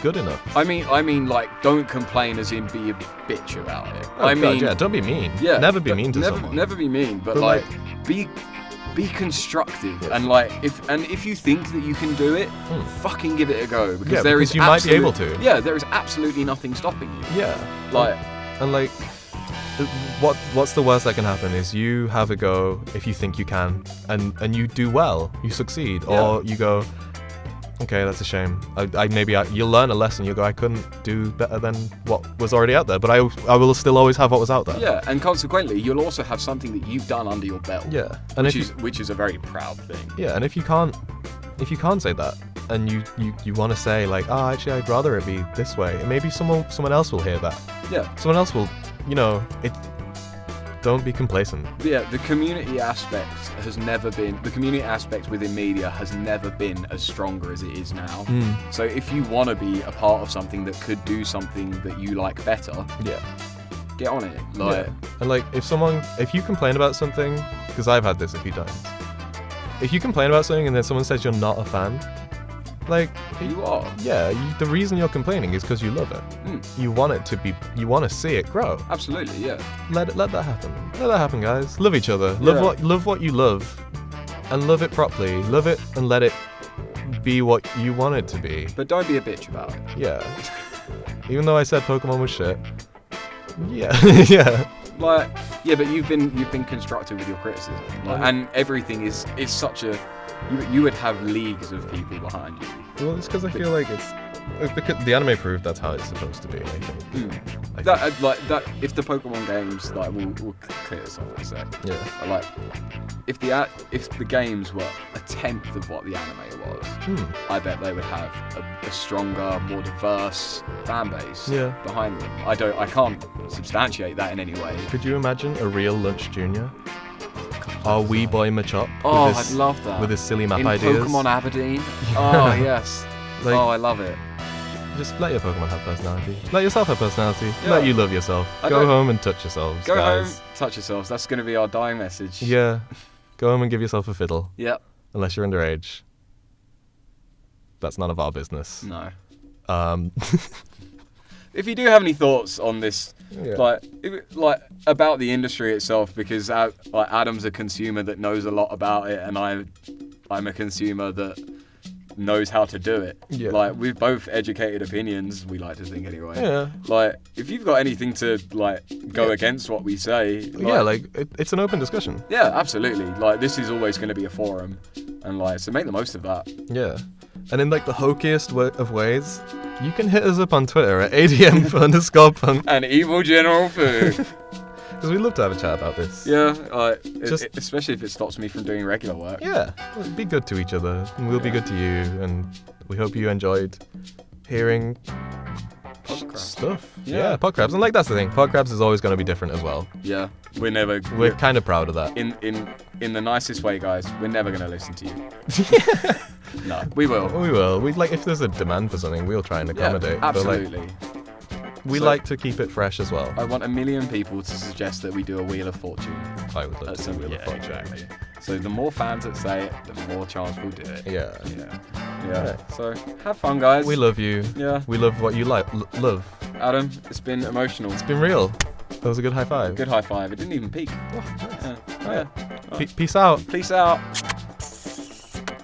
good enough. I mean, like, don't complain as in be a bitch about it. Oh, God, yeah, don't be mean. Yeah. Never be mean to someone. Never be mean, but like, be constructive, and like, if you think that you can do it, fucking give it a go, because you might be able to. Yeah, there is absolutely nothing stopping you. Yeah. Like, and like, what's the worst that can happen is you have a go if you think you can, and you do well, you succeed, or you go, okay, that's a shame. You'll learn a lesson. You'll go, I couldn't do better than what was already out there, but I will still always have what was out there. Yeah, and consequently, you'll also have something that you've done under your belt. Yeah, and which is a very proud thing. Yeah, and if you can't say that, and you want to say like, oh, actually, I'd rather it be this way, and maybe someone else will hear that. Yeah, someone else will, you know, it. Don't be complacent. Yeah, the community aspect within media has never been as stronger as it is now. So if you want to be a part of something that could do something that you like better, get on it. Like, and like, if you complain about something, because I've had this a few times, if you complain about something and then someone says you're not a fan, like, you are. Yeah, the reason you're complaining is because you love it. You want it to be. You want to see it grow. Absolutely, yeah. Let that happen. Let that happen, guys. Love each other. Love what you love, and love it properly. Love it and let it be what you want it to be. But don't be a bitch about it. Yeah. Even though I said Pokemon was shit. Yeah. Yeah. Like, yeah, but you've been constructive with your criticism, like, and everything is such a. You would have leagues of people behind you. Well, it's because I feel like it's because the anime proved that's how it's supposed to be. I think. That if the Pokemon games, like, we'll clear this off in a sec. Yeah. Like, if the games were a tenth of what the anime was, I bet they would have a stronger, more diverse fan base behind them. I can't substantiate that in any way. Could you imagine a real Lunch Junior? Our wee boy Machop. Oh, I'd love that. With his silly map in ideas. Pokemon Aberdeen. Oh, yes. Like, I love it. Just let your Pokemon have personality. Let yourself have personality. Yeah. Let you love yourself. Go home and touch yourselves, Go guys. home, touch yourselves. That's going to be our dying message. Yeah. Go home and give yourself a fiddle. Yep. Unless you're underage. That's none of our business. No. If you do have any thoughts on this, like about the industry itself, because like Adam's a consumer that knows a lot about it, and I'm a consumer that knows how to do it. Yeah. Like, we've both educated opinions, we like to think anyway. Yeah. Like, if you've got anything to like go against what we say, it's an open discussion. Yeah, absolutely. Like, this is always going to be a forum, and like, so make the most of that. Yeah. And in like the hokiest of ways, you can hit us up on Twitter at ADM_punk. And Evil General Fu. Because we'd love to have a chat about this. Yeah, especially if it stops me from doing regular work. Yeah, be good to each other, and we'll be good to you, and we hope you enjoyed hearing stuff. Yeah, PodKrabs. And like, that's the thing, PodKrabs is always going to be different as well. Yeah, we're kind of proud of that. In the nicest way, guys, we're never going to listen to you. No, we will. We will. Like, if there's a demand for something, we'll try and accommodate. Yeah, absolutely. But, like, we like to keep it fresh as well. I want 1 million people to suggest that we do a Wheel of Fortune. I would love to do a Wheel of Fortune. Exactly. So the more fans that say it, the more chance we'll do it. Yeah. Right. So have fun, guys. We love you. Yeah. We love what you like. Love. Adam, it's been emotional. It's been real. That was a good high five. Good high five. It didn't even peak. Oh, nice. Peace out. Peace out.